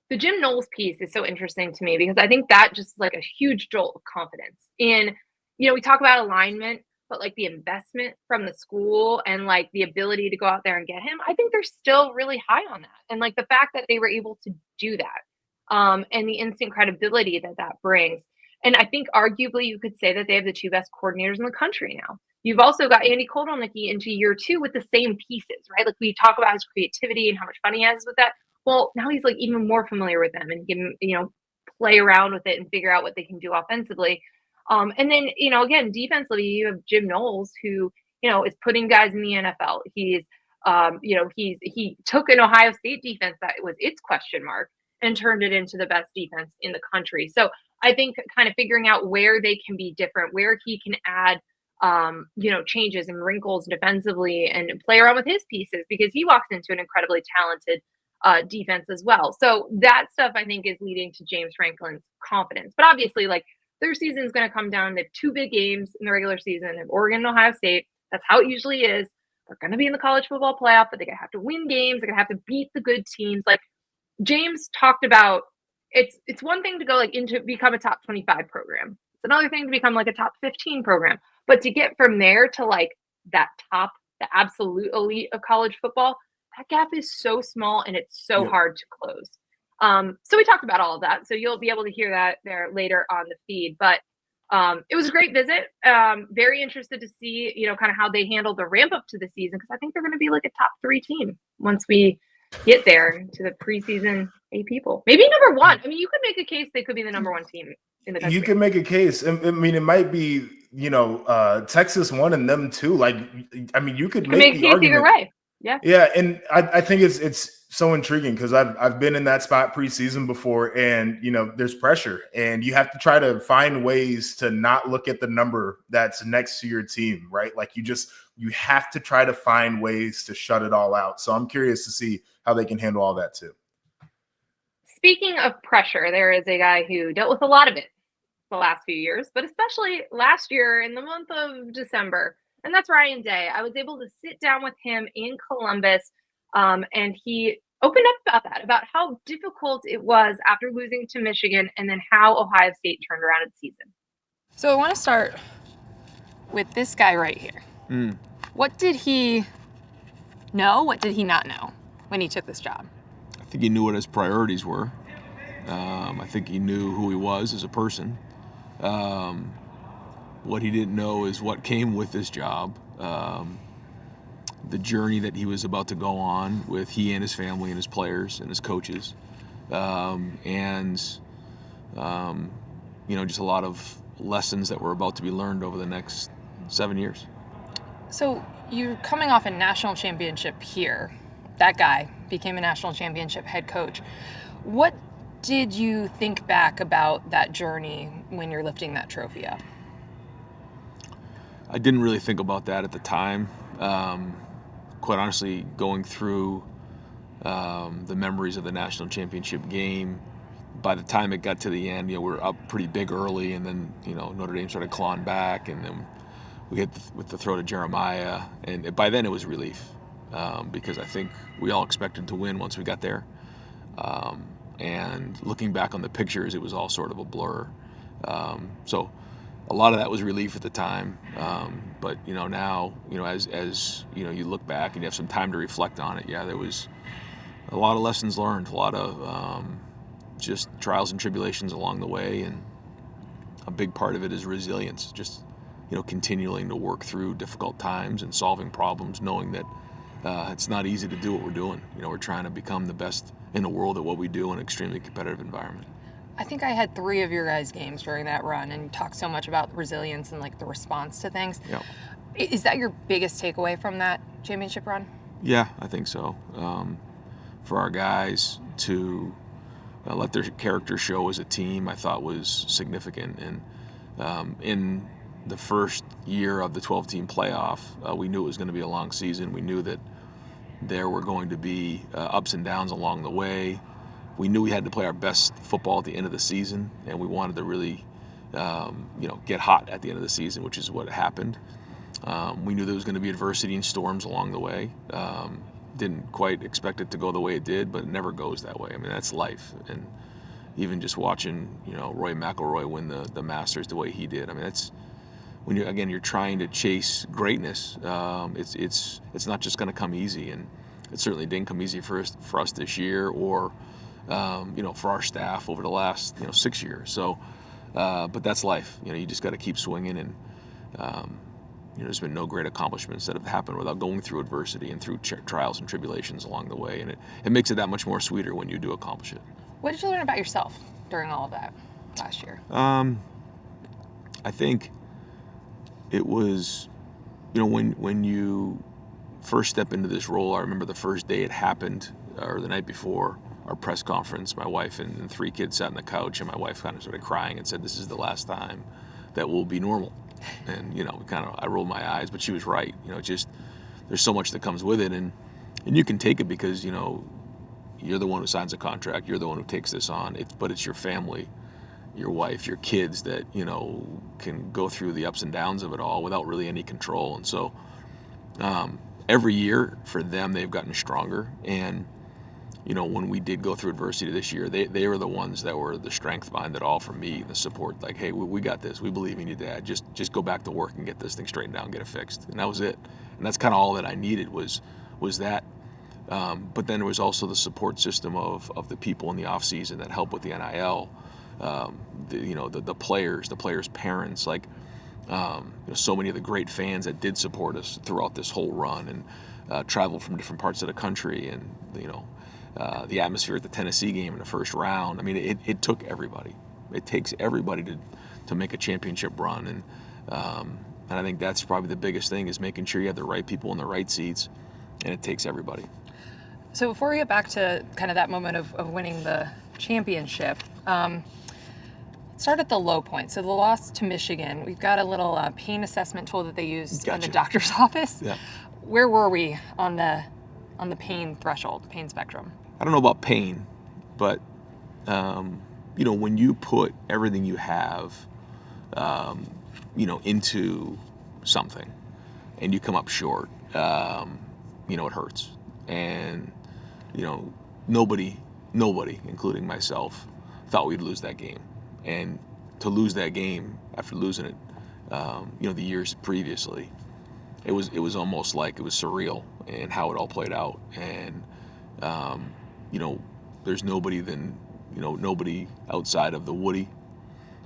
the Jim Knowles piece is so interesting to me because I think that just like a huge jolt of confidence in, we talk about alignment, but like the investment from the school and like the ability to go out there and get him, I think they're still really high on that. And like the fact that they were able to do that, and the instant credibility that brings. And I think arguably you could say that they have the 2 best coordinators in the country now. You've also got Andy Kotelnicki into year 2 with the same pieces, right? Like we talk about his creativity and how much fun he has with that. Well, now he's like even more familiar with them and can, play around with it and figure out what they can do offensively. And then, again, defensively, you have Jim Knowles, who, is putting guys in the NFL. He's, he took an Ohio State defense that was its question mark and turned it into the best defense in the country. So I think kind of figuring out where they can be different, where he can add, changes and wrinkles defensively and play around with his pieces because he walks into an incredibly talented defense as well. So that stuff I think is leading to James Franklin's confidence. But obviously, like their season is going to come down to 2 big games in the regular season of Oregon and Ohio State. That's how it usually is. They're going to be in the college football playoff, but they're going to have to win games. They're going to have to beat the good teams. Like James talked about, it's one thing to go like into become a top 25 program. It's another thing to become like a top 15 program. But to get from there to like that top, the absolute elite of college football, that gap is so small and it's so hard to close. So we talked about all of that. So you'll be able to hear that there later on the feed. But it was a great visit. Very interested to see, kind of how they handle the ramp up to the season because I think they're going to be like a top 3 team once we get there to the preseason AP poll. Maybe number 1. I mean, you could make a case they could be the number 1 team in the country. You can make a case. I mean, it might be, Texas 1 and them 2. Like, I mean, you could make a case argument either way. Yeah. Yeah. And I think it's so intriguing because I've been in that spot preseason before and, there's pressure and you have to try to find ways to not look at the number that's next to your team, right? Like you have to try to find ways to shut it all out. So I'm curious to see how they can handle all that too. Speaking of pressure, there is a guy who dealt with a lot of it the last few years, but especially last year in the month of December. And that's Ryan Day. I was able to sit down with him in Columbus, and he Open up about that, about how difficult it was after losing to Michigan and then how Ohio State turned around its season. So I want to start with this guy right here. What did he know? What did he not know when he took this job? I think he knew what his priorities were. I think he knew who he was as a person. What he didn't know is what came with this job. The journey that he was about to go on with he and his family and his players and his coaches. Just a lot of lessons that were about to be learned over the next 7 years. So you're coming off a national championship here. That guy became a national championship head coach. What did you think back about that journey when you're lifting that trophy up? I didn't really think about that at the time. Quite honestly, going through the memories of the national championship game, by the time it got to the end, we were up pretty big early, and then Notre Dame started clawing back, and then we hit with the throw to Jeremiah, and by then it was relief because I think we all expected to win once we got there. And looking back on the pictures, it was all sort of a blur. So a lot of that was relief at the time, but now as you look back and you have some time to reflect on it. Yeah, there was a lot of lessons learned, a lot of just trials and tribulations along the way, and a big part of it is resilience. Just continuing to work through difficult times and solving problems, knowing that it's not easy to do what we're doing. We're trying to become the best in the world at what we do in an extremely competitive environment. I think I had 3 of your guys' games during that run, and you talked so much about resilience and the response to things. Yeah. Is that your biggest takeaway from that championship run? Yeah, I think so. For our guys to let their character show as a team, I thought was significant. And in the first year of the 12-team playoff, we knew it was going to be a long season. We knew that there were going to be ups and downs along the way. We knew we had to play our best football at the end of the season, and we wanted to really, get hot at the end of the season, which is what happened. We knew there was going to be adversity and storms along the way. Didn't quite expect it to go the way it did, but it never goes that way. I mean, that's life. And even just watching, Roy McIlroy win the Masters the way he did. I mean, that's when you're trying to chase greatness. It's not just going to come easy, and it certainly didn't come easy for us this year, or for our staff over the last 6 years. So, but that's life. You just got to keep swinging, and there's been no great accomplishments that have happened without going through adversity and through trials and tribulations along the way, and it makes it that much more sweeter when you do accomplish it. What did you learn about yourself during all of that last year? I think it was, when you first step into this role. I remember the first day it happened, or the night before our press conference. My wife and 3 kids sat on the couch, and my wife kind of started crying and said, "This is the last time that will be normal." And I rolled my eyes, but she was right. Just there's so much that comes with it, and you can take it because you're the one who signs a contract, you're the one who takes this on. But it's your family, your wife, your kids that can go through the ups and downs of it all without really any control. And so every year for them, they've gotten stronger. And when we did go through adversity this year, they were the ones that were the strength behind it all for me, the support. Like, hey, we got this. We believe in you, Dad. Just go back to work and get this thing straightened out and get it fixed. And that was it. And that's kind of all that I needed was that. But then there was also the support system of the people in the off season that helped with the NIL. The players' parents, so many of the great fans that did support us throughout this whole run and traveled from different parts of the country, and the atmosphere at the Tennessee game in the first round. I mean, it took everybody. It takes everybody to make a championship run, and I think that's probably the biggest thing is making sure you have the right people in the right seats, and it takes everybody. So before we get back to kind of that moment of winning the championship, start at the low point. So the loss to Michigan, we've got a little pain assessment tool that they used in the doctor's office. Yeah. Where were we on the pain threshold, pain spectrum? I don't know about pain, but when you put everything you have, into something, and you come up short, it hurts. And nobody, including myself, thought we'd lose that game. And to lose that game after losing it, the years previously, it was almost like it was surreal and how it all played out. And there's nobody outside of the Woody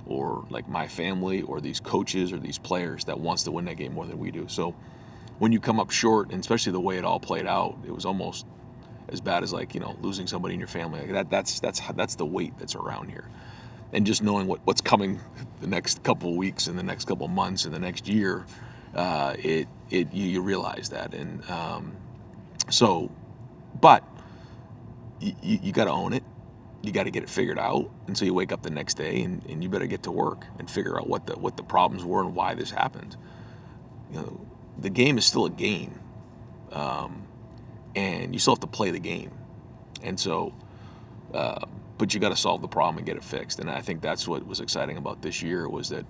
or like my family or these coaches or these players that wants to win that game more than we do. So when you come up short, and especially the way it all played out, it was almost as bad as losing somebody in your family. Like that's the weight that's around here. And just knowing what's coming the next couple of weeks and the next couple of months and the next year, you realize that. And but you got to own it. You got to get it figured out. And so you wake up the next day and you better get to work and figure out what the problems were and why this happened. The game is still a game, and you still have to play the game. And so, but you got to solve the problem and get it fixed. And I think that's what was exciting about this year, was that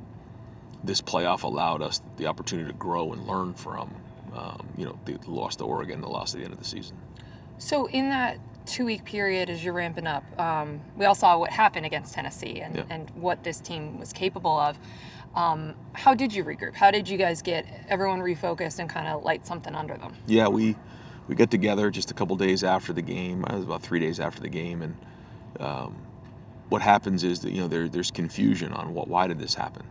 this playoff allowed us the opportunity to grow and learn from, the loss to Oregon, the loss at the end of the season. So in that 2-week period as you're ramping up, we all saw what happened against Tennessee and what this team was capable of. How did you regroup? How did you guys get everyone refocused and kind of light something under them? Yeah, we got together just a couple days after the game. It was about 3 days after the game, and what happens is that there's confusion on why did this happen,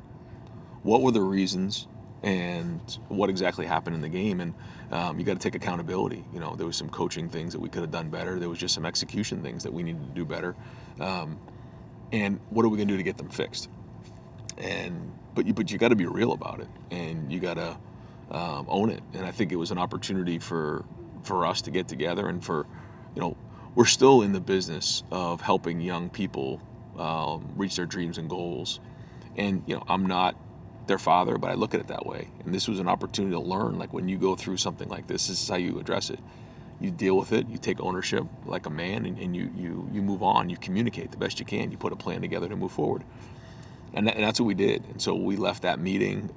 what were the reasons, and what exactly happened in the game. And you got to take accountability. There was some coaching things that we could have done better. There was just some execution things that we needed to do better. And what are we going to do to get them fixed? But you got to be real about it, and you got to own it. And I think it was an opportunity for us to get together, and we're still in the business of helping young people reach their dreams and goals. And I'm not their father, but I look at it that way. And this was an opportunity to learn. Like, when you go through something like this is how you address it. You deal with it. You take ownership like a man, and you move on. You communicate the best you can. You put a plan together to move forward. And that's what we did. And so we left that meeting,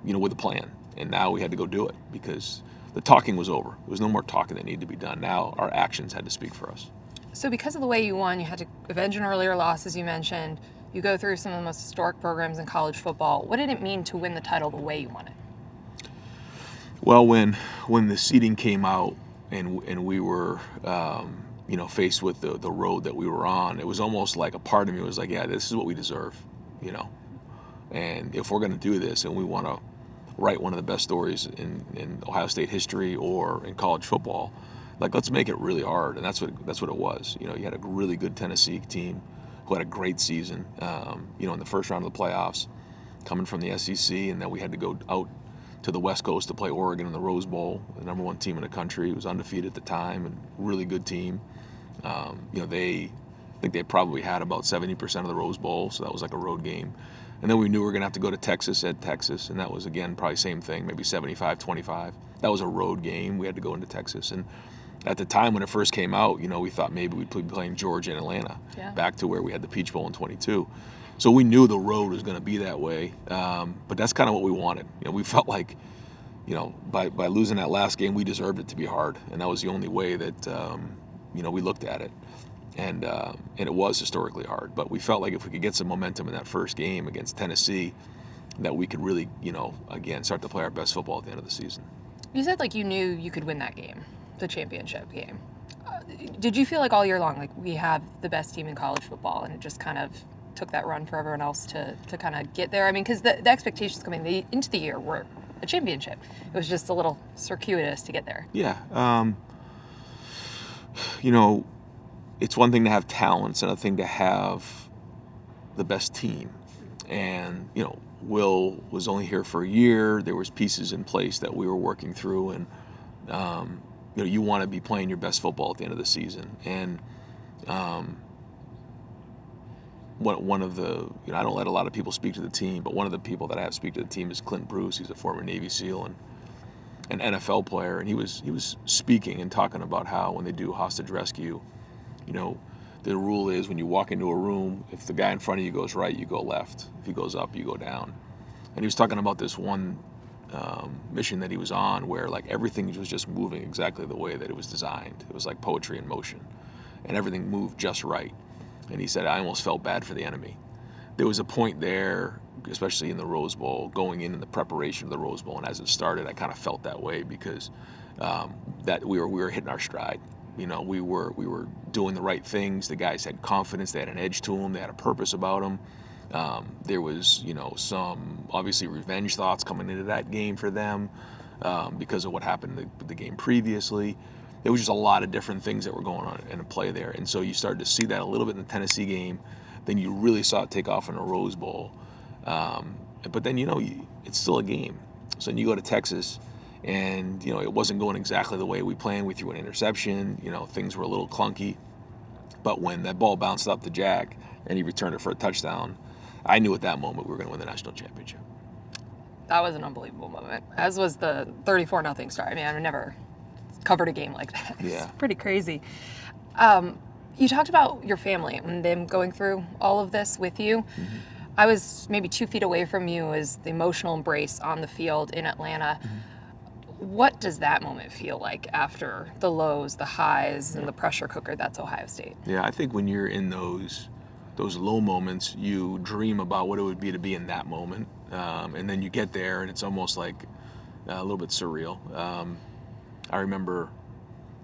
with a plan. And now we had to go do it, because the talking was over. There was no more talking that needed to be done. Now our actions had to speak for us. So because of the way you won, you had to avenge an earlier loss, as you mentioned. You go through some of the most historic programs in college football. What did it mean to win the title the way you won it? Well, when the seeding came out and we were faced with the road that we were on, it was almost like a part of me was like, yeah, this is what we deserve, And if we're going to do this and we want to write one of the best stories in Ohio State history or in college football, like, let's make it really hard. And that's what it was. You had a really good Tennessee team who had a great season, in the first round of the playoffs, coming from the SEC, and then we had to go out to the West Coast to play Oregon in the Rose Bowl, the number one team in the country. It was undefeated at the time, and really good team. I think they probably had about 70% of the Rose Bowl, so that was like a road game. And then we knew we were going to have to go to Texas, and that was, again, probably same thing, maybe 75-25. That was a road game. We had to go into Texas. And at the time when it first came out, we thought maybe we'd be playing Georgia and Atlanta, back to where we had the Peach Bowl in 22. So we knew the road was going to be that way, but that's kind of what we wanted. We felt like, by losing that last game, we deserved it to be hard, and that was the only way that, we looked at it. And it was historically hard, but we felt like if we could get some momentum in that first game against Tennessee, that we could really, again, start to play our best football at the end of the season. You said you knew you could win that game, the championship game. Did you feel like all year long, we have the best team in college football, and it just kind of took that run for everyone else to kind of get there? I mean, because the expectations coming into the year were a championship. It was just a little circuitous to get there. Yeah. It's one thing to have talents and a thing to have the best team. And, Will was only here for a year. There was pieces in place that we were working through, and, you want to be playing your best football at the end of the season. And one of the, I don't let a lot of people speak to the team, but one of the people that I have speak to the team is Clint Bruce. He's a former Navy SEAL and an NFL player, and he was speaking and talking about how when they do hostage rescue, the rule is when you walk into a room, if the guy in front of you goes right, you go left. If he goes up, you go down. And he was talking about this one mission that he was on where everything was just moving exactly the way that it was designed. It was like poetry in motion. and everything moved just right. And he said, I almost felt bad for the enemy. There was a point there, especially in the Rose Bowl, going in the preparation of the Rose Bowl, and as it started, I kind of felt that way because that we were hitting our stride. You know, we were doing the right things. The guys had confidence. They had an edge to them. They had a purpose about them. There was, you know, some obviously revenge thoughts coming into that game for them because of what happened the game previously. There was just a lot of different things that were going on in play there, and so you started to see that a little bit in the Tennessee game. Then you really saw it take off in the Rose Bowl. But then, you know, it's still a game. So then you go to Texas, and, you know, it wasn't going exactly the way we planned. We threw an interception. You know, things were a little clunky. But when that ball bounced up to Jack and he returned it for a touchdown, I knew at that moment we were going to win the national championship. That was an unbelievable moment, as was the 34-0 start. I mean, I've never covered a game like that. Yeah. It's pretty crazy. You talked about your family and them going through all of this with you. Mm-hmm. I was maybe 2 feet away from you as the emotional embrace on the field in Atlanta. Mm-hmm. What does that moment feel like after the lows, the highs, and the pressure cooker that's Ohio State? Yeah, I think when you're in those low moments, you dream about what it would be to be in that moment. And then you get there, and it's almost like a little bit surreal. I remember,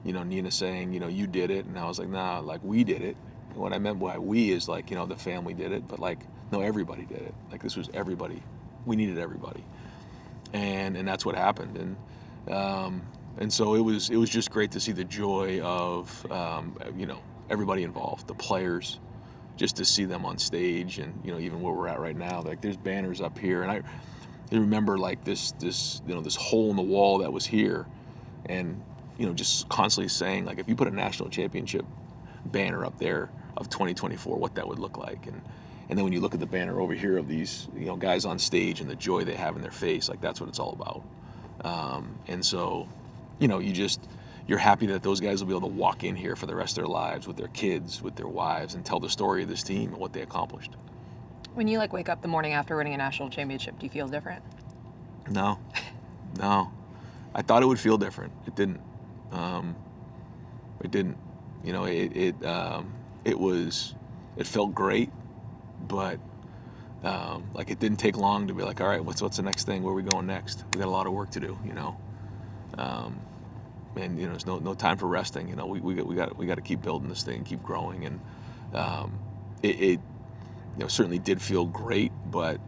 you know, Nina saying, you know, you did it. And I was like, nah, like, we did it. And what I meant by we is like, you know, the family did it. But like, no, everybody did it. Like, this was everybody. We needed everybody. And that's what happened. And so it was just great to see the joy of, you know, everybody involved, the players, just to see them on stage. And, you know, even where we're at right now, like, there's banners up here. And I remember, like, this you know, this hole in the wall that was here. And, you know, just constantly saying, like, if you put a national championship banner up there of 2024, what that would look like. And then when you look at the banner over here of these, you know, guys on stage and the joy they have in their face, like, that's what it's all about. And so, you know, you're happy that those guys will be able to walk in here for the rest of their lives with their kids, with their wives, and tell the story of this team and what they accomplished. When you, like, wake up the morning after winning a national championship, do you feel different? No. I thought it would feel different. It didn't. It didn't. You know, it felt great, but like, it didn't take long to be like, all right, what's the next thing? Where are we going next? We got a lot of work to do, you know. And, you know, there's no time for resting. You know, we got to keep building this thing, keep growing, and it you know, certainly did feel great, but,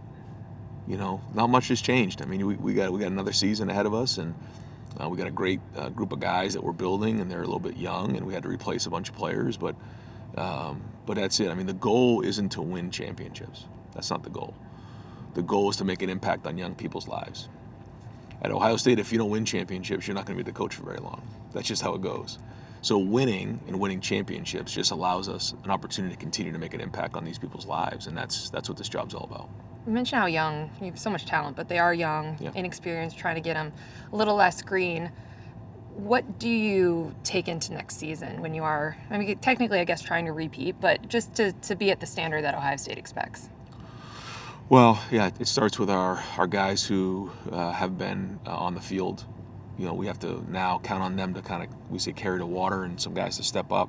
you know, not much has changed. I mean, we got another season ahead of us, and we got a great group of guys that we're building, and they're a little bit young, and we had to replace a bunch of players, but that's it. I mean, the goal isn't to win championships. That's not the goal. The goal is to make an impact on young people's lives. At Ohio State, if you don't win championships, you're not going to be the coach for very long. That's just how it goes. So winning championships just allows us an opportunity to continue to make an impact on these people's lives, and that's what this job's all about. You mentioned how young, you have so much talent, but they are young, Yeah. inexperienced, trying to get them a little less green. What do you take into next season when you are, I mean, technically, I guess, trying to repeat, but just to be at the standard that Ohio State expects? Well, yeah, it starts with our guys who have been on the field. You know, we have to now count on them to kind of, we say, carry the water, and some guys to step up.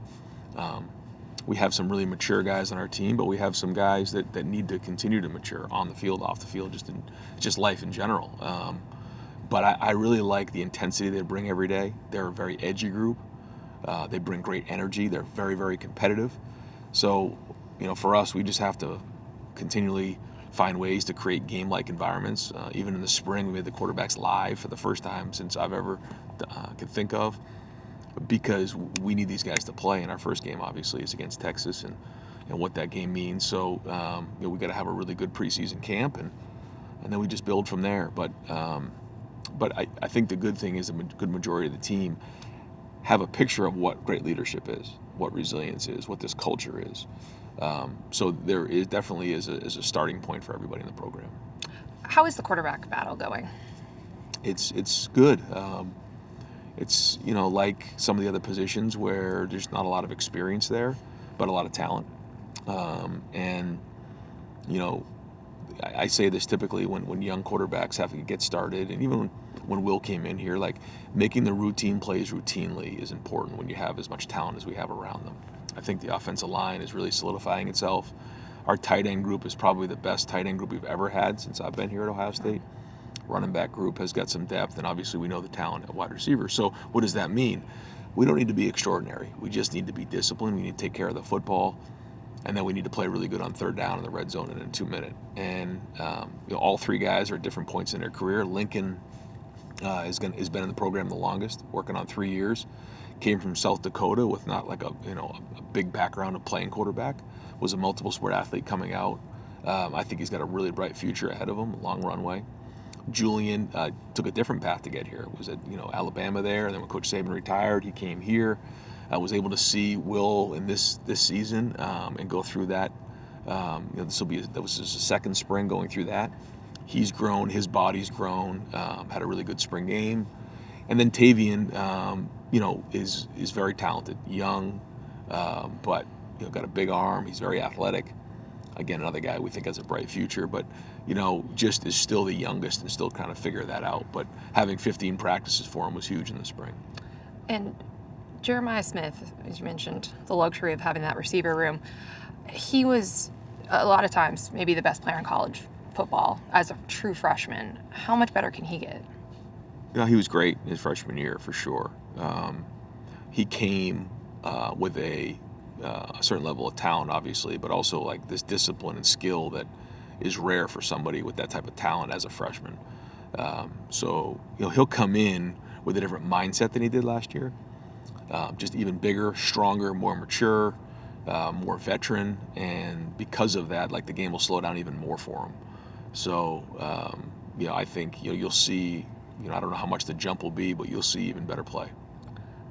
We have some really mature guys on our team, but we have some guys that need to continue to mature on the field, off the field, just life in general. But I really like the intensity they bring every day. They're a very edgy group. They bring great energy. They're very, very competitive. So, you know, for us, we just have to continually find ways to create game-like environments. Even in the spring, we made the quarterbacks live for the first time since I've ever could think of, because we need these guys to play. And our first game, obviously, is against Texas, and what that game means. So, you know, we got to have a really good preseason camp, and then we just build from there. But I think the good thing is a good majority of the team have a picture of what great leadership is, what resilience is, what this culture is. So there is definitely is a starting point for everybody in the program. How is the quarterback battle going? It's good. It's, you know, like some of the other positions where there's not a lot of experience there, but a lot of talent. And, you know, I say this typically when young quarterbacks have to get started, and even when Will came in here, like, making the routine plays routinely is important when you have as much talent as we have around them. I think the offensive line is really solidifying itself. Our tight end group is probably the best tight end group we've ever had since I've been here at Ohio State. Running back group has got some depth, and obviously we know the talent at wide receiver. So what does that mean? We don't need to be extraordinary. We just need to be disciplined. We need to take care of the football, and then we need to play really good on third down in the red zone and in 2 minute. And all three guys are at different points in their career. Lincoln has been in the program the longest, working on 3 years. Came from South Dakota with not like a big background of playing quarterback. Was a multiple sport athlete coming out. I think he's got a really bright future ahead of him, long runway. Julian took a different path to get here. Was at Alabama there, and then when Coach Saban retired, he came here. I was able to see Will in this season and go through that. That was his second spring going through that. He's grown, his body's grown, had a really good spring game. And then Tavian, is very talented, young, but got a big arm. He's very athletic. Again, another guy we think has a bright future, but just is still the youngest and still kind of figure that out. But having 15 practices for him was huge in the spring. And Jeremiah Smith, as you mentioned, the luxury of having that receiver room, he was a lot of times maybe the best player in college football as a true freshman. How much better can he get? He was great his freshman year for sure. He came with a certain level of talent, obviously, but also like this discipline and skill that is rare for somebody with that type of talent as a freshman. So he'll come in with a different mindset than he did last year. Just even bigger, stronger, more mature, more veteran, and because of that, like the game will slow down even more for him. So I think you'll see. I don't know how much the jump will be, but you'll see even better play.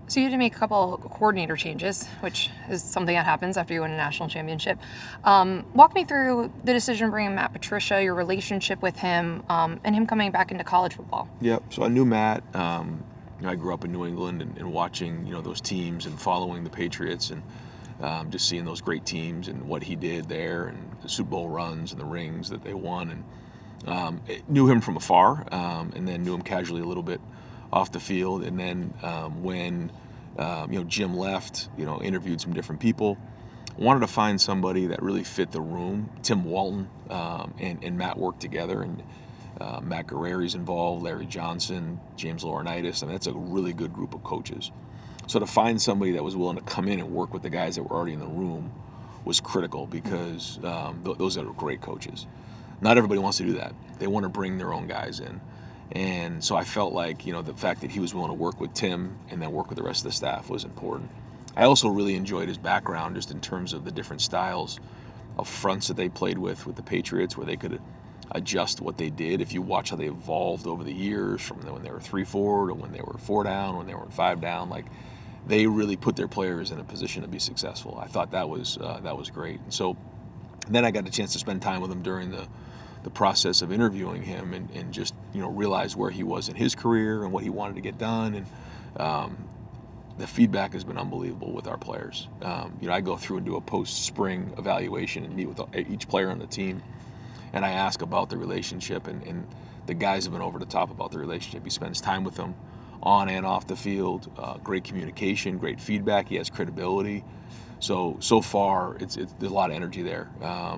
So you had to make a couple coordinator changes, which is something that happens after you win a national championship. Walk me through the decision to bring in Matt Patricia, your relationship with him, and him coming back into college football. Yep. So I knew Matt. I grew up in New England and watching those teams and following the Patriots and just seeing those great teams and what he did there and the Super Bowl runs and the rings that they won. And knew him from afar, and then knew him casually a little bit off the field. And then when Jim left, interviewed some different people, wanted to find somebody that really fit the room. Tim Walton and Matt worked together, and Matt Guerreri's involved, Larry Johnson, James Laurinaitis. I mean, that's a really good group of coaches. So to find somebody that was willing to come in and work with the guys that were already in the room was critical, because those are great coaches. Not everybody wants to do that. They want to bring their own guys in. And so I felt like, the fact that he was willing to work with Tim and then work with the rest of the staff was important. I also really enjoyed his background just in terms of the different styles of fronts that they played with the Patriots, where they could adjust what they did. If you watch how they evolved over the years, from when they were 3-4 to when they were 4 down, when they were 5 down, like they really put their players in a position to be successful. I thought that was great. And so then I got a chance to spend time with him during the process of interviewing him and just realize where he was in his career and what he wanted to get done. And the feedback has been unbelievable with our players. I go through and do a post-spring evaluation and meet with each player on the team, and I ask about the relationship, and the guys have been over the top about the relationship. He spends time with them on and off the field, great communication, great feedback. He has credibility. So far, there's a lot of energy there.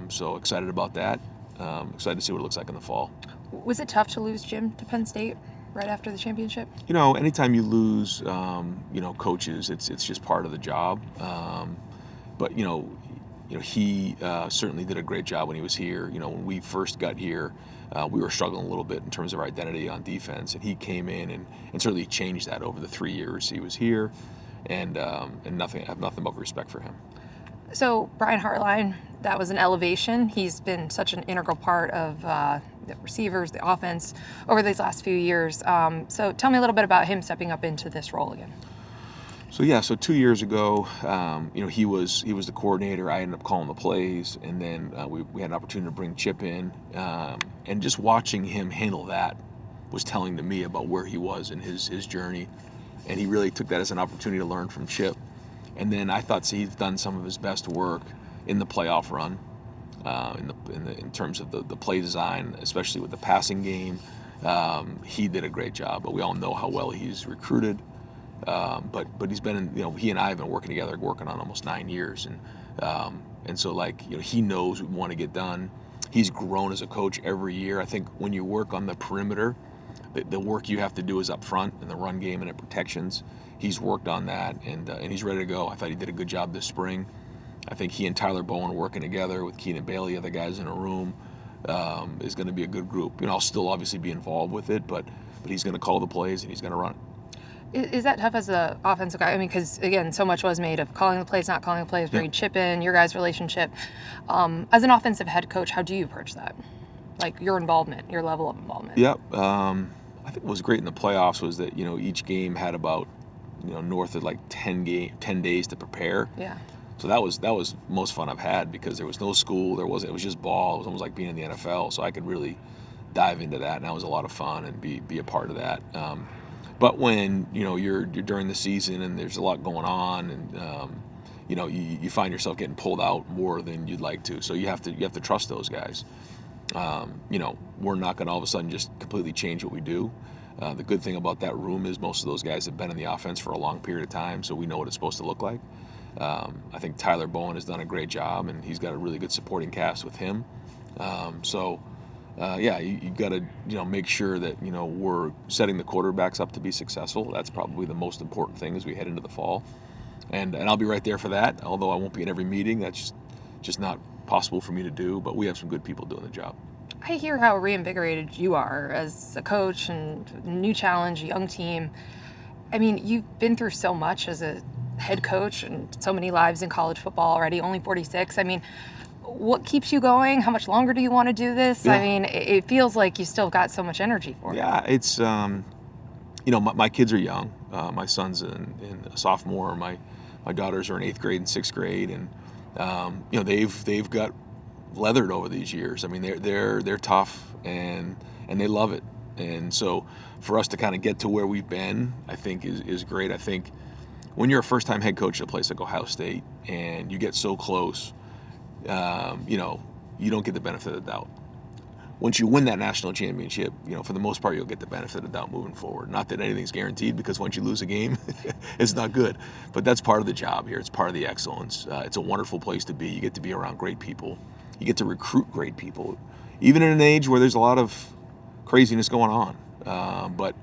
So excited about that. Excited to see what it looks like in the fall. Was it tough to lose Jim to Penn State right after the championship? Anytime you lose, coaches, it's just part of the job. But he certainly did a great job when he was here. When we first got here, we were struggling a little bit in terms of our identity on defense, and he came in and certainly changed that over the 3 years he was here. And I have nothing but respect for him. So Brian Hartline, that was an elevation. He's been such an integral part of the receivers, the offense over these last few years. So tell me a little bit about him stepping up into this role again. So 2 years ago, he was the coordinator. I ended up calling the plays, and then we had an opportunity to bring Chip in, and just watching him handle that was telling to me about where he was in his journey, and he really took that as an opportunity to learn from Chip. And then I thought he's done some of his best work in the playoff run, in terms of the play design, especially with the passing game. He did a great job, but we all know how well he's recruited But he's been in, he and I have been working together, working on almost 9 years, and so he knows what we want to get done. He's grown as a coach every year. I think when you work on the perimeter, the work you have to do is up front in the run game and in protections. He's worked on that, and he's ready to go. I thought he did a good job this spring. I think he and Tyler Bowen working together with Keenan Bailey, other guys in a room, is going to be a good group. I'll still obviously be involved with it, but he's going to call the plays and he's going to run it. Is that tough as an offensive guy? I mean, because again, so much was made of calling the plays, not calling the plays, Reed chip in, your guys' relationship. As an offensive head coach, how do you approach that? Like your involvement, your level of involvement? Yep. I think what was great in the playoffs was that, each game had about, north of 10 days to prepare. Yeah. So that was most fun I've had because there was no school, it was just ball. It was almost like being in the NFL. So I could really dive into that, and that was a lot of fun and be a part of that. But when you're during the season and there's a lot going on, and you find yourself getting pulled out more than you'd like to, so you have to trust those guys. We're not going to all of a sudden just completely change what we do. The good thing about that room is most of those guys have been in the offense for a long period of time, so we know what it's supposed to look like. I think Tyler Bowen has done a great job, and he's got a really good supporting cast with him. You got to make sure that we're setting the quarterbacks up to be successful. That's probably the most important thing as we head into the fall, and I'll be right there for that. Although I won't be in every meeting, that's just not possible for me to do. But we have some good people doing the job. I hear how reinvigorated you are as a coach and new challenge, young team. I mean, you've been through so much as a head coach and so many lives in college football already. Only 46. I mean, what keeps you going? How much longer do you want to do this? Yeah. I mean, it feels like you still got so much energy for it. Yeah, it's my kids are young. My son's in a sophomore. My daughters are in 8th grade and 6th grade, and they've got leathered over these years. I mean, they're tough and they love it. And so for us to kind of get to where we've been, I think is great. I think when you're a first-time head coach at a place like Ohio State and you get so close, you don't get the benefit of the doubt. Once you win that national championship, for the most part, you'll get the benefit of the doubt moving forward. Not that anything's guaranteed, because once you lose a game, it's not good. But that's part of the job here. It's part of the excellence. It's a wonderful place to be. You get to be around great people. You get to recruit great people, even in an age where there's a lot of craziness going on. But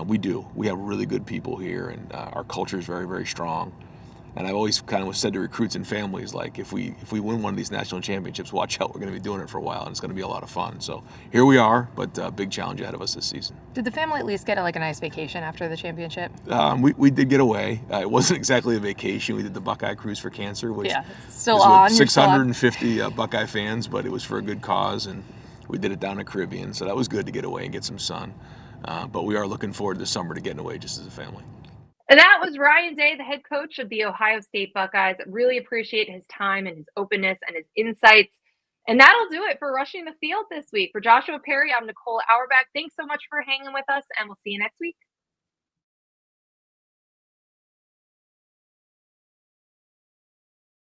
we do. We have really good people here, and our culture is very, very strong. And I've always kind of said to recruits and families, like, if we win one of these national championships, watch out. We're going to be doing it for a while, and it's going to be a lot of fun. So here we are, but big challenge ahead of us this season. Did the family at least get a nice vacation after the championship? We did get away. It wasn't exactly a vacation. We did the Buckeye Cruise for Cancer, which still was on. with 650 Buckeye fans, but it was for a good cause, and we did it down in the Caribbean. So that was good to get away and get some sun. But we are looking forward this summer to getting away just as a family. And that was Ryan Day, the head coach of the Ohio State Buckeyes. Really appreciate his time and his openness and his insights. And that'll do it for Rushing the Field this week. For Joshua Perry, I'm Nicole Auerbach. Thanks so much for hanging with us, and we'll see you next week.